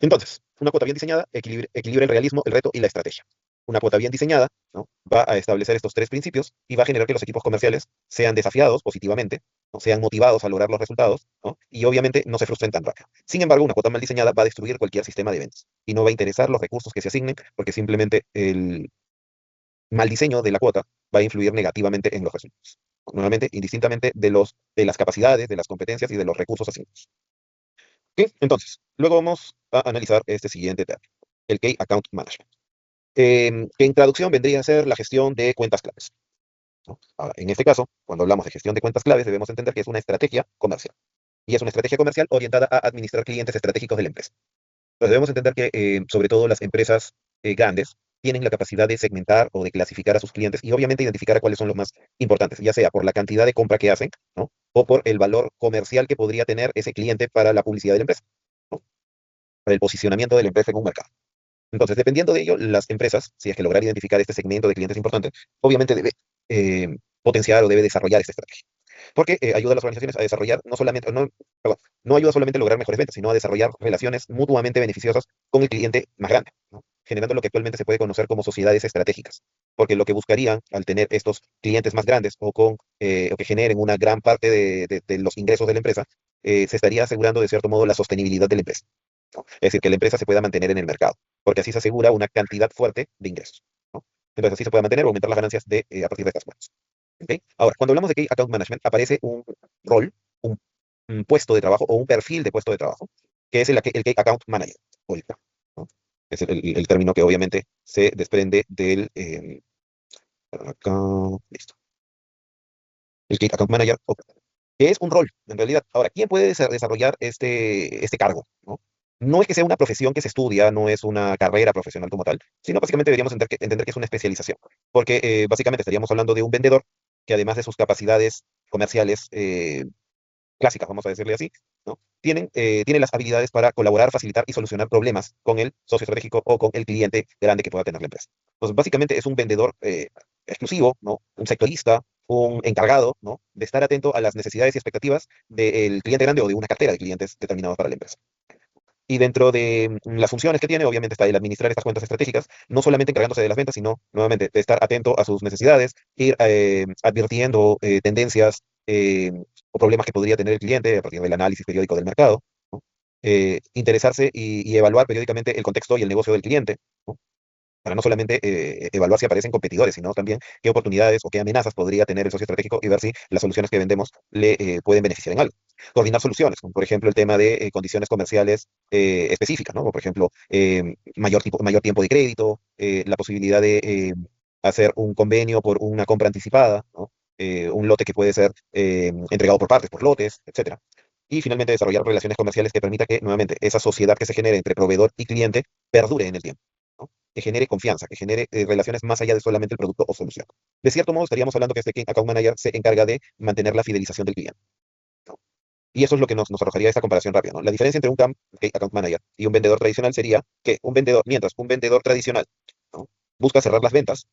Entonces, una cuota bien diseñada equilibra el realismo, el reto y la estrategia. Una cuota bien diseñada, ¿no? Va a establecer estos tres principios y va a generar que los equipos comerciales sean desafiados positivamente, ¿no? Sean motivados a lograr los resultados, ¿no? Y obviamente no se frustren tan rápido. Sin embargo, una cuota mal diseñada va a destruir cualquier sistema de ventas y no va a interesar los recursos que se asignen porque simplemente el mal diseño de la cuota va a influir negativamente en los resultados. Nuevamente, indistintamente de las capacidades, de las competencias y de los recursos asignados. ¿Ok? Entonces, luego vamos a analizar este siguiente tema, el Key Account Management, que en traducción vendría a ser la gestión de cuentas claves, ¿no? Ahora, en este caso, cuando hablamos de gestión de cuentas claves, debemos entender que es una estrategia comercial. Y es una estrategia comercial orientada a administrar clientes estratégicos de la empresa. Entonces debemos entender que sobre todo las empresas grandes tienen la capacidad de segmentar o de clasificar a sus clientes y obviamente identificar a cuáles son los más importantes, ya sea por la cantidad de compra que hacen, ¿no? O por el valor comercial que podría tener ese cliente para la publicidad de la empresa, ¿no? Para el posicionamiento de la empresa en un mercado. Entonces, dependiendo de ello, las empresas, si es que lograr identificar este segmento de clientes importante, obviamente debe potenciar o debe desarrollar esta estrategia. Porque ayuda a las organizaciones a desarrollar no solamente, no, perdón, no ayuda solamente a lograr mejores ventas, sino a desarrollar relaciones mutuamente beneficiosas con el cliente más grande, ¿no? Generando lo que actualmente se puede conocer como sociedades estratégicas. Porque lo que buscarían al tener estos clientes más grandes o que generen una gran parte de los ingresos de la empresa, se estaría asegurando de cierto modo la sostenibilidad de la empresa, ¿no? Es decir, que la empresa se pueda mantener en el mercado, porque así se asegura una cantidad fuerte de ingresos, ¿no? Entonces así se puede mantener o aumentar las ganancias a partir de estas cuentas. ¿Ok? Ahora, cuando hablamos de Key Account Management, aparece un rol, un, un puesto de trabajo o un perfil de puesto de trabajo, que es el Key Account Manager, o el CAM, ¿no? Es el término que obviamente se desprende del... acá, listo. El Key Account Manager, que es un rol, en realidad. Ahora, ¿quién puede desarrollar este cargo, ¿no? No es que sea una profesión que se estudia, no es una carrera profesional como tal, sino básicamente deberíamos entender que es una especialización, porque básicamente estaríamos hablando de un vendedor que además de sus capacidades comerciales clásicas, vamos a decirle así, ¿no? Tiene las habilidades para colaborar, facilitar y solucionar problemas con el socio estratégico o con el cliente grande que pueda tener la empresa. Entonces, básicamente es un vendedor exclusivo, ¿no? Un sectorista, un encargado, ¿no? De estar atento a las necesidades y expectativas del cliente grande o de una cartera de clientes determinados para la empresa. Y dentro de las funciones que tiene, obviamente está el administrar estas cuentas estratégicas, no solamente encargándose de las ventas, sino nuevamente de estar atento a sus necesidades, ir advirtiendo tendencias o problemas que podría tener el cliente a partir del análisis periódico del mercado, ¿no? interesarse y evaluar periódicamente el contexto y el negocio del cliente, ¿no? Para no solamente evaluar si aparecen competidores, sino también qué oportunidades o qué amenazas podría tener el socio estratégico y ver si las soluciones que vendemos le pueden beneficiar en algo. Coordinar soluciones, como por ejemplo el tema de condiciones comerciales específicas, ¿no? Como por ejemplo, mayor tiempo de crédito, la posibilidad de hacer un convenio por una compra anticipada, ¿no? Un lote que puede ser entregado por partes, por lotes, etcétera. Y finalmente desarrollar relaciones comerciales que permita que nuevamente esa sociedad que se genere entre proveedor y cliente perdure en el tiempo, ¿no? Que genere confianza, que genere relaciones más allá de solamente el producto o solución. De cierto modo, estaríamos hablando que este Key Account Manager se encarga de mantener la fidelización del cliente, ¿no? Y eso es lo que nos arrojaría esta comparación rápida, ¿no? La diferencia entre un Key Account Manager y un vendedor tradicional sería que mientras un vendedor tradicional, ¿no? busca cerrar las ventas,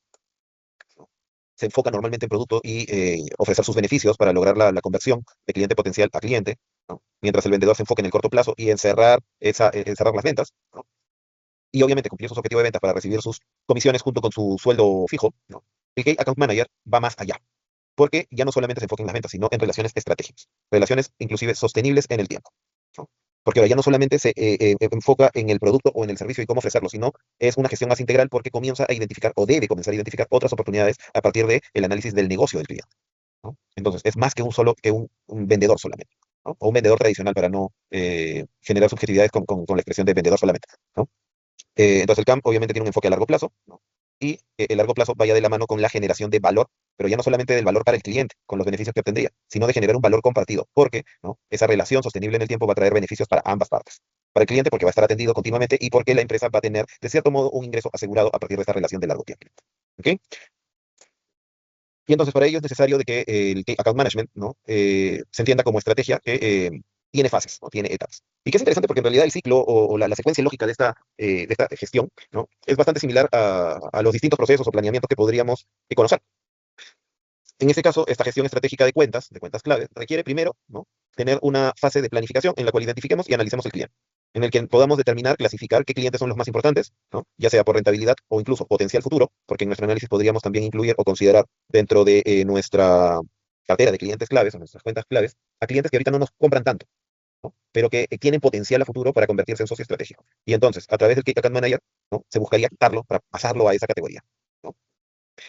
¿no? Se enfoca normalmente en producto y ofrecer sus beneficios para lograr la conversión de cliente potencial a cliente, ¿no? Mientras el vendedor se enfoca en el corto plazo y en cerrar las ventas, ¿no? Y obviamente cumplir sus objetivos de ventas para recibir sus comisiones junto con su sueldo fijo, ¿no? El Key Account Manager va más allá, porque ya no solamente se enfoca en las ventas, sino en relaciones estratégicas, relaciones inclusive sostenibles en el tiempo, ¿no? Porque ahora ya no solamente se enfoca en el producto o en el servicio y cómo ofrecerlo, sino es una gestión más integral porque comienza a identificar o debe comenzar a identificar otras oportunidades a partir del análisis del negocio del cliente, ¿no? Entonces, es más que un vendedor solamente, ¿no? O un vendedor tradicional para no generar subjetividades con la expresión de vendedor solamente, ¿no? Entonces el CAM obviamente tiene un enfoque a largo plazo, ¿no? Y el largo plazo vaya de la mano con la generación de valor, pero ya no solamente del valor para el cliente, con los beneficios que obtendría, sino de generar un valor compartido, porque, ¿no? esa relación sostenible en el tiempo va a traer beneficios para ambas partes. Para el cliente porque va a estar atendido continuamente y porque la empresa va a tener, de cierto modo, un ingreso asegurado a partir de esta relación de largo tiempo. ¿Ok? Y entonces para ello es necesario de que el Key Account Management, ¿no? Se entienda como estrategia que tiene fases, ¿no? Tiene etapas. Y que es interesante porque en realidad el ciclo o la secuencia lógica de esta gestión, ¿no? Es bastante similar a los distintos procesos o planeamientos que podríamos conocer. En este caso, esta gestión estratégica de cuentas clave, requiere primero, ¿no? tener una fase de planificación en la cual identifiquemos y analicemos el cliente, en el que podamos determinar, clasificar qué clientes son los más importantes, ¿no? ya sea por rentabilidad o incluso potencial futuro, porque en nuestro análisis podríamos también incluir o considerar dentro de nuestra cartera de clientes claves o nuestras cuentas claves a clientes que ahorita no nos compran tanto, ¿no? pero que tienen potencial a futuro para convertirse en socio estratégico. Y entonces, a través del Key Account Manager, ¿no? se buscaría quitarlo para pasarlo a esa categoría, ¿no?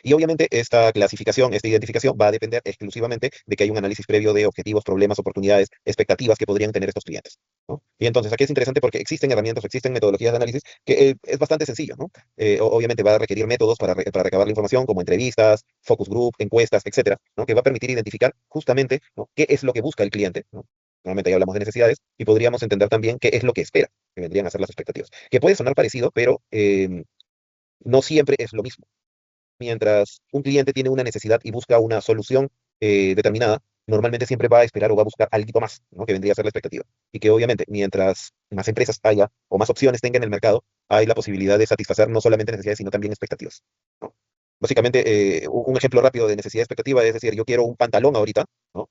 Y obviamente esta clasificación, esta identificación va a depender exclusivamente de que hay un análisis previo de objetivos, problemas, oportunidades, expectativas que podrían tener estos clientes, ¿no? Y entonces aquí es interesante porque existen herramientas, existen metodologías de análisis que es bastante sencillo, ¿no? Obviamente va a requerir métodos para recabar la información como entrevistas, focus group, encuestas, etcétera, ¿no? Que va a permitir identificar justamente, ¿no? qué es lo que busca el cliente, ¿no? Normalmente ya hablamos de necesidades y podríamos entender también qué es lo que espera, que vendrían a ser las expectativas. Que puede sonar parecido, pero no siempre es lo mismo. Mientras un cliente tiene una necesidad y busca una solución determinada, normalmente siempre va a esperar o va a buscar algo más, ¿no? que vendría a ser la expectativa. Y que obviamente, mientras más empresas haya o más opciones tenga en el mercado, hay la posibilidad de satisfacer no solamente necesidades, sino también expectativas, ¿no? Básicamente, un ejemplo rápido de necesidad expectativa es decir, yo quiero un pantalón ahorita, ¿no?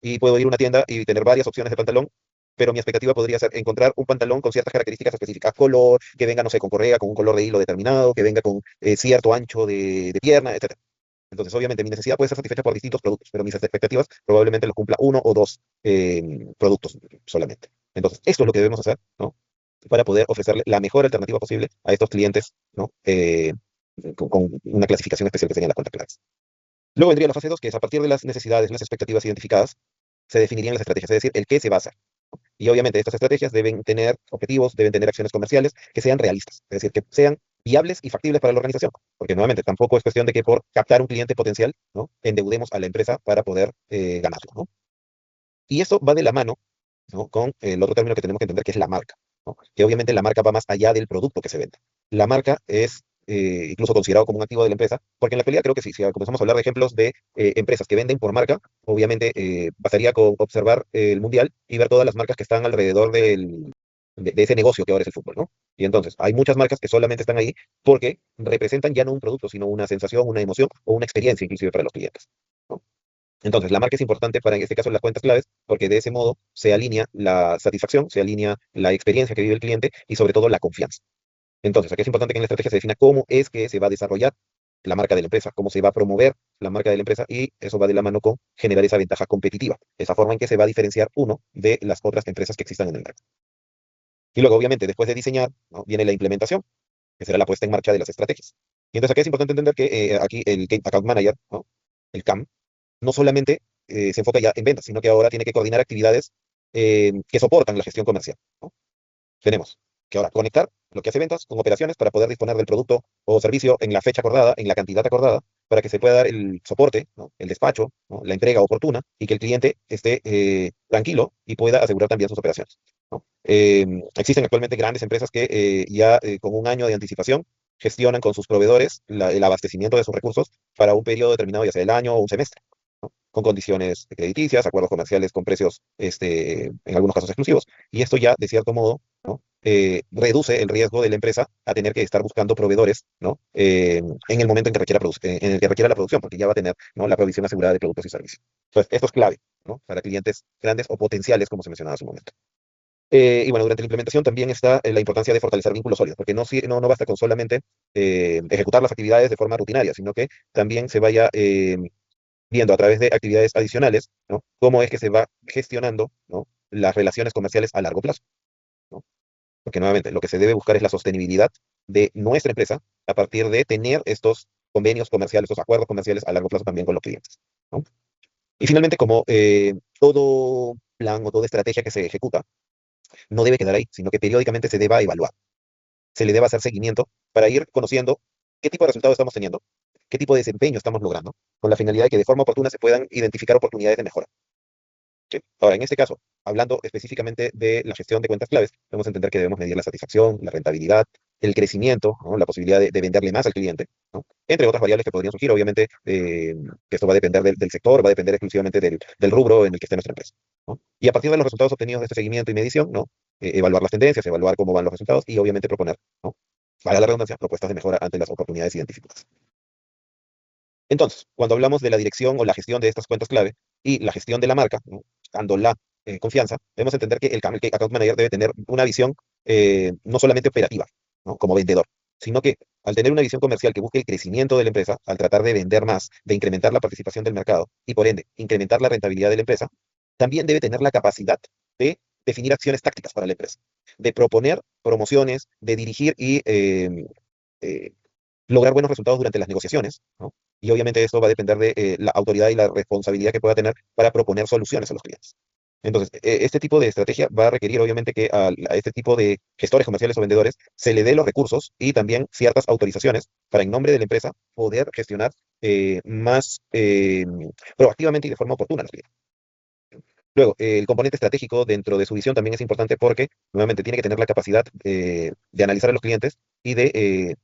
Y puedo ir a una tienda y tener varias opciones de pantalón, pero mi expectativa podría ser encontrar un pantalón con ciertas características específicas, color, que venga, no sé, con correa, con un color de hilo determinado, que venga con cierto ancho de pierna, etcétera. Entonces, obviamente, mi necesidad puede ser satisfecha por distintos productos, pero mis expectativas probablemente los cumpla uno o dos productos solamente. Entonces, esto es lo que debemos hacer, ¿no? Para poder ofrecerle la mejor alternativa posible a estos clientes, ¿no? Con una clasificación especial que serían las cuentas claves. Luego vendría la fase 2, que es a partir de las necesidades, las expectativas identificadas, se definirían las estrategias, es decir, el qué se va a hacer. Y obviamente estas estrategias deben tener objetivos, deben tener acciones comerciales que sean realistas, es decir, que sean viables y factibles para la organización. Porque nuevamente tampoco es cuestión de que por captar un cliente potencial, ¿no? endeudemos a la empresa para poder ganarlo, ¿no? Y esto va de la mano, ¿no? con el otro término que tenemos que entender, que es la marca, ¿no? Que obviamente la marca va más allá del producto que se vende. La marca es incluso considerado como un activo de la empresa, porque en la actualidad creo que sí, si comenzamos a hablar de ejemplos de empresas que venden por marca, obviamente bastaría con observar el mundial y ver todas las marcas que están alrededor de ese negocio que ahora es el fútbol, ¿no? Y entonces, hay muchas marcas que solamente están ahí porque representan ya no un producto, sino una sensación, una emoción o una experiencia inclusive para los clientes, ¿no? Entonces, la marca es importante para, en este caso, las cuentas claves, porque de ese modo se alinea la satisfacción, se alinea la experiencia que vive el cliente y sobre todo la confianza. Entonces, aquí es importante que en la estrategia se defina cómo es que se va a desarrollar la marca de la empresa, cómo se va a promover la marca de la empresa y eso va de la mano con generar esa ventaja competitiva, esa forma en que se va a diferenciar uno de las otras empresas que existan en el mercado. Y luego, obviamente, después de diseñar, ¿no? Viene la implementación, que será la puesta en marcha de las estrategias. Y entonces aquí es importante entender que aquí el Key Account Manager, ¿no? El CAM, no solamente se enfoca ya en ventas, sino que ahora tiene que coordinar actividades que soportan la gestión comercial, ¿no? Tenemos que ahora conectar lo que hace ventas con operaciones para poder disponer del producto o servicio en la fecha acordada, en la cantidad acordada, para que se pueda dar el soporte, ¿no? El despacho, ¿no? La entrega oportuna y que el cliente esté tranquilo y pueda asegurar también sus operaciones, ¿no? Existen actualmente grandes empresas que ya con un año de anticipación gestionan con sus proveedores el abastecimiento de sus recursos para un periodo determinado, ya sea el año o un semestre, ¿no? Con condiciones crediticias, acuerdos comerciales con precios, en algunos casos exclusivos. Y esto ya, de cierto modo, ¿no? Reduce el riesgo de la empresa a tener que estar buscando proveedores, ¿no? En el momento en que requiera, en el que requiera la producción, porque ya va a tener, ¿no? La provisión asegurada de productos y servicios. Entonces, esto es clave, ¿no? Para clientes grandes o potenciales, como se mencionaba hace un momento. Y bueno, durante la implementación también está la importancia de fortalecer vínculos sólidos, porque no basta con solamente ejecutar las actividades de forma rutinaria, sino que también se vaya viendo a través de actividades adicionales, ¿no? Cómo es que se va gestionando, ¿no? Las relaciones comerciales a largo plazo, ¿no? Porque nuevamente lo que se debe buscar es la sostenibilidad de nuestra empresa a partir de tener estos convenios comerciales, estos acuerdos comerciales a largo plazo también con los clientes, ¿no? Y finalmente, como todo plan o toda estrategia que se ejecuta no debe quedar ahí, sino que periódicamente se deba evaluar, se le debe hacer seguimiento para ir conociendo qué tipo de resultados estamos teniendo, qué tipo de desempeño estamos logrando, con la finalidad de que de forma oportuna se puedan identificar oportunidades de mejora. ¿Sí? Ahora, en este caso, hablando específicamente de la gestión de cuentas claves, debemos entender que debemos medir la satisfacción, la rentabilidad, el crecimiento, ¿no? La posibilidad de venderle más al cliente, ¿no? Entre otras variables que podrían surgir, obviamente, que esto va a depender del sector, va a depender exclusivamente del rubro en el que esté nuestra empresa, ¿no? Y a partir de los resultados obtenidos de este seguimiento y medición, ¿no? Evaluar las tendencias, evaluar cómo van los resultados y obviamente proponer, ¿no? Valga la redundancia, propuestas de mejora ante las oportunidades identificadas. Entonces, cuando hablamos de la dirección o la gestión de estas cuentas clave y la gestión de la marca, ¿no? Dando la confianza, debemos entender que el Key Account Manager debe tener una visión no solamente operativa, ¿no? Como vendedor, sino que al tener una visión comercial que busque el crecimiento de la empresa, al tratar de vender más, de incrementar la participación del mercado y por ende incrementar la rentabilidad de la empresa, también debe tener la capacidad de definir acciones tácticas para la empresa, de proponer promociones, de dirigir y eh, lograr buenos resultados durante las negociaciones, ¿no? Y obviamente esto va a depender de la autoridad y la responsabilidad que pueda tener para proponer soluciones a los clientes. Entonces, este tipo de estrategia va a requerir obviamente que a este tipo de gestores comerciales o vendedores se le dé los recursos y también ciertas autorizaciones para en nombre de la empresa poder gestionar más proactivamente y de forma oportuna a los clientes. Luego, el componente estratégico dentro de su visión también es importante porque, nuevamente, tiene que tener la capacidad de analizar a los clientes y de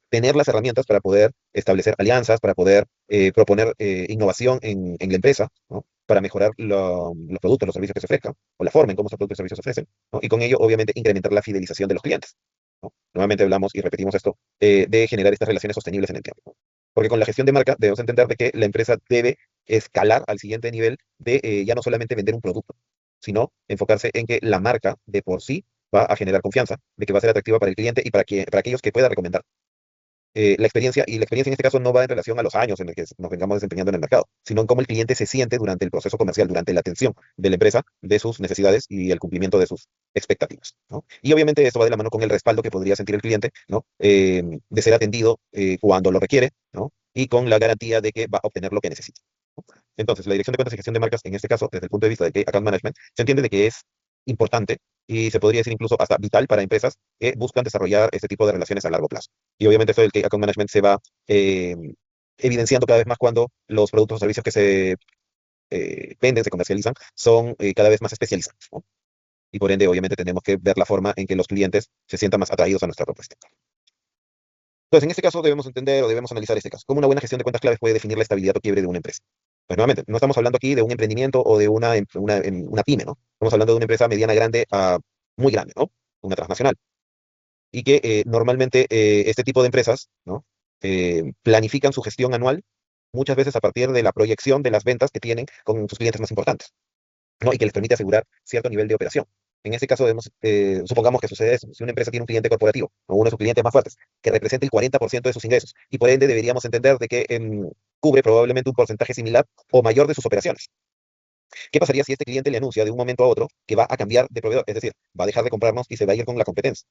tener las herramientas para poder establecer alianzas, para poder proponer innovación en la empresa, ¿no? Para mejorar los productos, los servicios que se ofrezcan, o la forma en cómo esos productos y servicios se ofrecen, ¿no? Y con ello, obviamente, incrementar la fidelización de los clientes, ¿no? Nuevamente hablamos y repetimos esto, de generar estas relaciones sostenibles en el tiempo, ¿no? Porque con la gestión de marca debemos entender de que la empresa debe escalar al siguiente nivel de ya no solamente vender un producto, sino enfocarse en que la marca de por sí va a generar confianza, de que va a ser atractiva para el cliente y para aquellos que pueda recomendar la experiencia en este caso no va en relación a los años en los que nos vengamos desempeñando en el mercado, sino en cómo el cliente se siente durante el proceso comercial, durante la atención de la empresa, de sus necesidades y el cumplimiento de sus expectativas, ¿no? Y obviamente esto va de la mano con el respaldo que podría sentir el cliente, ¿no? De ser atendido cuando lo requiere, ¿no? Y con la garantía de que va a obtener lo que necesita, ¿no? Entonces, la dirección de cuentas y gestión de marcas, en este caso, desde el punto de vista de account management, se entiende de que es importante y se podría decir incluso hasta vital para empresas que buscan desarrollar este tipo de relaciones a largo plazo. Y obviamente esto del Key Account Management se va evidenciando cada vez más cuando los productos o servicios que se venden, se comercializan, son cada vez más especializados, ¿no? Y por ende, obviamente, tenemos que ver la forma en que los clientes se sientan más atraídos a nuestra propuesta. Entonces, en este caso debemos entender o debemos analizar este caso. ¿Cómo una buena gestión de cuentas claves puede definir la estabilidad o quiebre de una empresa? Pues nuevamente, no estamos hablando aquí de un emprendimiento o de una pyme, ¿no? Estamos hablando de una empresa mediana grande a muy grande, ¿no? Una transnacional. Y que normalmente este tipo de empresas, ¿no? Planifican su gestión anual muchas veces a partir de la proyección de las ventas que tienen con sus clientes más importantes, ¿no? Y que les permite asegurar cierto nivel de operación. En este caso, supongamos que sucede eso. Si una empresa tiene un cliente corporativo o uno de sus clientes más fuertes, que representa el 40% de sus ingresos, y por ende deberíamos entender de que cubre probablemente un porcentaje similar o mayor de sus operaciones. ¿Qué pasaría si este cliente le anuncia de un momento a otro que va a cambiar de proveedor? Es decir, va a dejar de comprarnos y se va a ir con la competencia.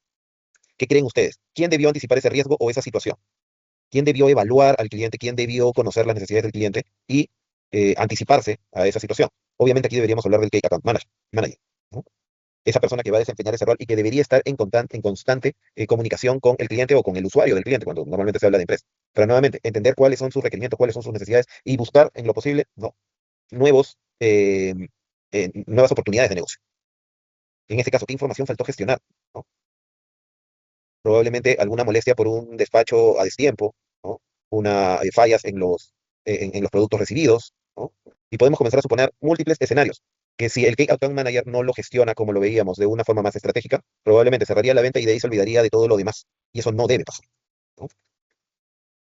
¿Qué creen ustedes? ¿Quién debió anticipar ese riesgo o esa situación? ¿Quién debió evaluar al cliente? ¿Quién debió conocer las necesidades del cliente y anticiparse a esa situación? Obviamente aquí deberíamos hablar del Key Account Manager, ¿no? Esa persona que va a desempeñar ese rol y que debería estar en constante comunicación con el cliente o con el usuario del cliente, cuando normalmente se habla de empresa. Pero nuevamente, entender cuáles son sus requerimientos, cuáles son sus necesidades y buscar en lo posible nuevos, nuevas oportunidades de negocio. En este caso, ¿qué información faltó gestionar? ¿No? Probablemente alguna molestia por un despacho a destiempo, ¿no? Una, fallas en los productos recibidos, ¿no? Y podemos comenzar a suponer múltiples escenarios, que si el Key Account Manager no lo gestiona como lo veíamos de una forma más estratégica, probablemente cerraría la venta y de ahí se olvidaría de todo lo demás. Y eso no debe pasar, ¿no?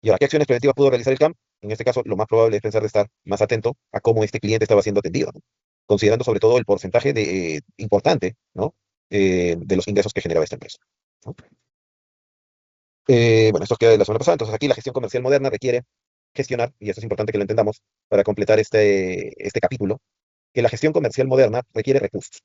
Y ahora, ¿qué acciones preventivas pudo realizar el CAM? En este caso, lo más probable es pensar de estar más atento a cómo este cliente estaba siendo atendido, ¿no? Considerando sobre todo el porcentaje importante, ¿no? De los ingresos que generaba esta empresa, ¿no? Bueno, esto queda de la semana pasada, entonces aquí la gestión comercial moderna requiere gestionar, y esto es importante que lo entendamos para completar este capítulo, que la gestión comercial moderna requiere recursos,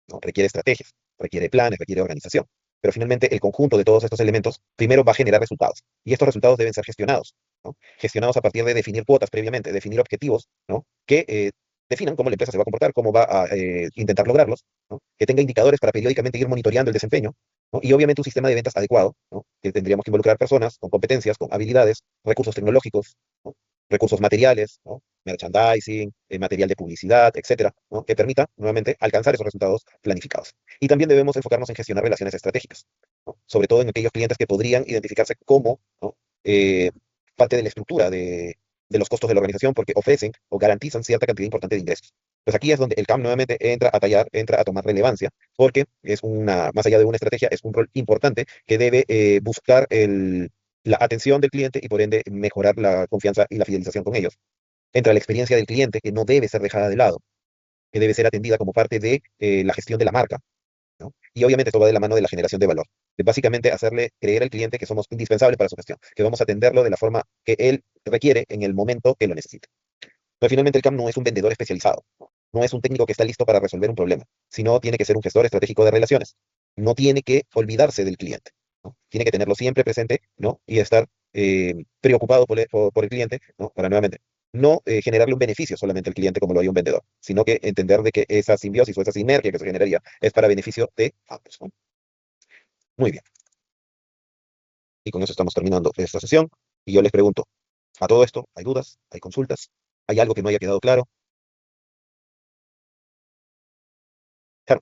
¿no? Requiere estrategias, requiere planes, requiere organización. Pero finalmente el conjunto de todos estos elementos primero va a generar resultados. Y estos resultados deben ser gestionados, ¿no? Gestionados a partir de definir cuotas previamente, definir objetivos, ¿no? Que definan cómo la empresa se va a comportar, cómo va a intentar lograrlos, ¿no? Que tenga indicadores para periódicamente ir monitoreando el desempeño, ¿no? Y obviamente un sistema de ventas adecuado, ¿no? Que tendríamos que involucrar personas con competencias, con habilidades, recursos tecnológicos, ¿no? Recursos materiales, ¿no? Merchandising, material de publicidad, etcétera, ¿no? Que permita nuevamente alcanzar esos resultados planificados. Y también debemos enfocarnos en gestionar relaciones estratégicas, ¿no? Sobre todo en aquellos clientes que podrían identificarse como, ¿no? Parte de la estructura de los costos de la organización porque ofrecen o garantizan cierta cantidad importante de ingresos. Pues aquí es donde el CAM nuevamente entra a tallar, entra a tomar relevancia, porque es más allá de una estrategia, es un rol importante que debe buscar la atención del cliente y por ende mejorar la confianza y la fidelización con ellos. Entra la experiencia del cliente que no debe ser dejada de lado, que debe ser atendida como parte de la gestión de la marca, ¿no? Y obviamente todo va de la mano de la generación de valor. De básicamente hacerle creer al cliente que somos indispensables para su gestión, que vamos a atenderlo de la forma que él requiere en el momento que lo necesite. Pero finalmente el CAM no es un vendedor especializado, no es un técnico que está listo para resolver un problema, sino tiene que ser un gestor estratégico de relaciones. No tiene que olvidarse del cliente, ¿no? Tiene que tenerlo siempre presente, ¿no? Y estar preocupado por el cliente, ¿no? Para nuevamente no generarle un beneficio solamente al cliente como lo haría un vendedor, sino que entender de que esa simbiosis o esa sinergia que se generaría es para beneficio de ambos, ¿no? Muy bien. Y con eso estamos terminando esta sesión. Y yo les pregunto, a todo esto, ¿hay dudas? ¿Hay consultas? ¿Hay algo que no haya quedado claro? Claro.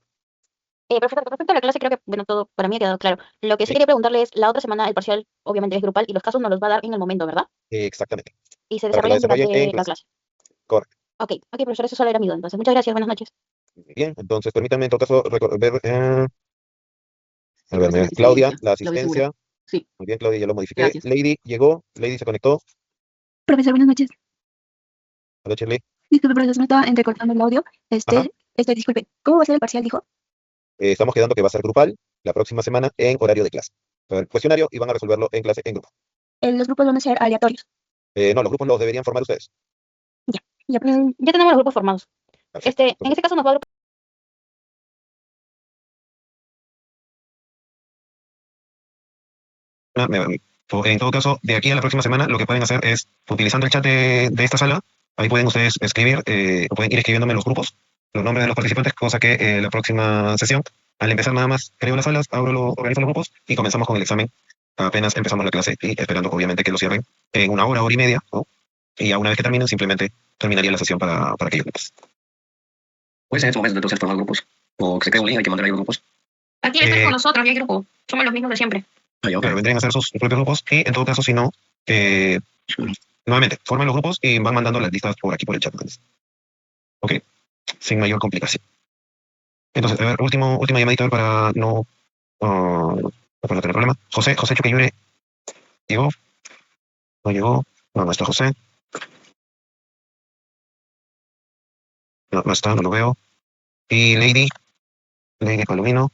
Perfecto, con respecto a la clase, creo que, bueno, todo para mí ha quedado claro. Lo que sí Sí, quería preguntarle es, la otra semana el parcial obviamente es grupal y los casos nos los va a dar en el momento, ¿verdad? exactamente. Y se Para que la desarrollan desarrollen en durante la clase. clase. Correcto. Ok, profesor, eso solo era mi duda. Entonces, muchas gracias, buenas noches. Muy bien, entonces permítanme en todo caso ver, Sí, ver, profesor, aquí estoy Claudia, ya. la Lo vi seguro. asistencia. Sí, Muy bien, Claudia, ya lo modifiqué. gracias. Lady llegó, Lady se conectó. Profesor, buenas noches. Hola, Shirley. Disculpe, profesor, me estaba entrecortando el audio. Ajá. Disculpe, ¿cómo va a ser el parcial, dijo? Estamos quedando que va a ser grupal la próxima semana en horario de clase. El cuestionario y van a resolverlo en clase en grupo. Los grupos van a ser aleatorios. No, los grupos los deberían formar ustedes. Ya, ya, Ya tenemos los grupos formados. Perfecto. En Entonces, este caso nos va a agrupar. En todo caso, de aquí a la próxima semana, lo que pueden hacer es, utilizando el chat de esta sala, ahí pueden ustedes escribir, o pueden ir escribiéndome en los grupos, los nombres de los participantes, cosa que la próxima sesión, al empezar nada más, creo las salas, organizo los grupos y comenzamos con el examen apenas empezamos la clase y esperando obviamente que lo cierren en una hora y media, ¿no? Y ya una vez que terminen, simplemente terminaría la sesión para aquellos grupos. Pues en estos momentos entonces formar grupos. O que se cree un link, hay que mandar ahí grupos. Aquí estás con nosotros, ya hay grupo. Somos los mismos de siempre. Ah, ya, ok. Claro, vendrían a hacer sus propios grupos y en todo caso, si no, nuevamente, formen los grupos y van mandando las listas por aquí por el chat. Ok, sin mayor complicación. Entonces, a ver, última llamadita para para no tener problema. José Choqueyure, ¿llegó? ¿No llegó? No está José. No está, no lo veo. Y Lady Palomino.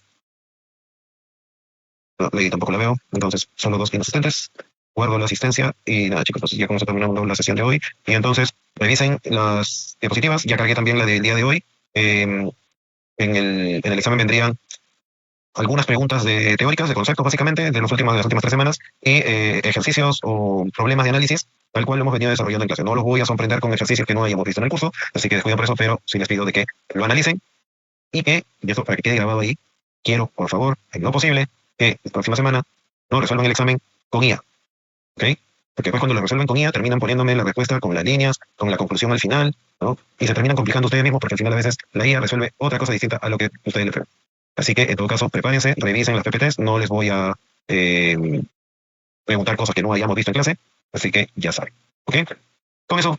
No, Lady tampoco la veo. Entonces, son los dos inasistentes. Guardo la asistencia y nada, chicos, entonces ya como se terminando la sesión de hoy. Y entonces, revisen las diapositivas. Ya cargué también la del día de hoy. En el examen vendrían algunas preguntas teóricas, de conceptos básicamente, de las últimas 3 semanas, y ejercicios o problemas de análisis, tal cual lo hemos venido desarrollando en clase. No los voy a sorprender con ejercicios que no hayamos visto en el curso, así que descuiden por eso, pero sí les pido de que lo analicen y que, y esto para que quede grabado ahí, quiero, por favor, en lo posible, que la próxima semana no resuelvan el examen con IA, ¿ok? Porque después cuando lo resuelven con IA terminan poniéndome la respuesta con las líneas, con la conclusión al final, ¿no? Y se terminan complicando ustedes mismos porque al final a veces la IA resuelve otra cosa distinta a lo que ustedes le preguntan. Así que en todo caso, prepárense, revisen las PPTs, no les voy a preguntar cosas que no hayamos visto en clase, así que ya saben, ¿ok? Con eso,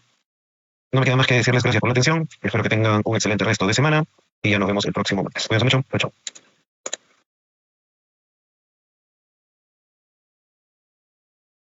no me queda más que decirles gracias por la atención, espero que tengan un excelente resto de semana y ya nos vemos el próximo martes. Cuídense mucho, chao, chao.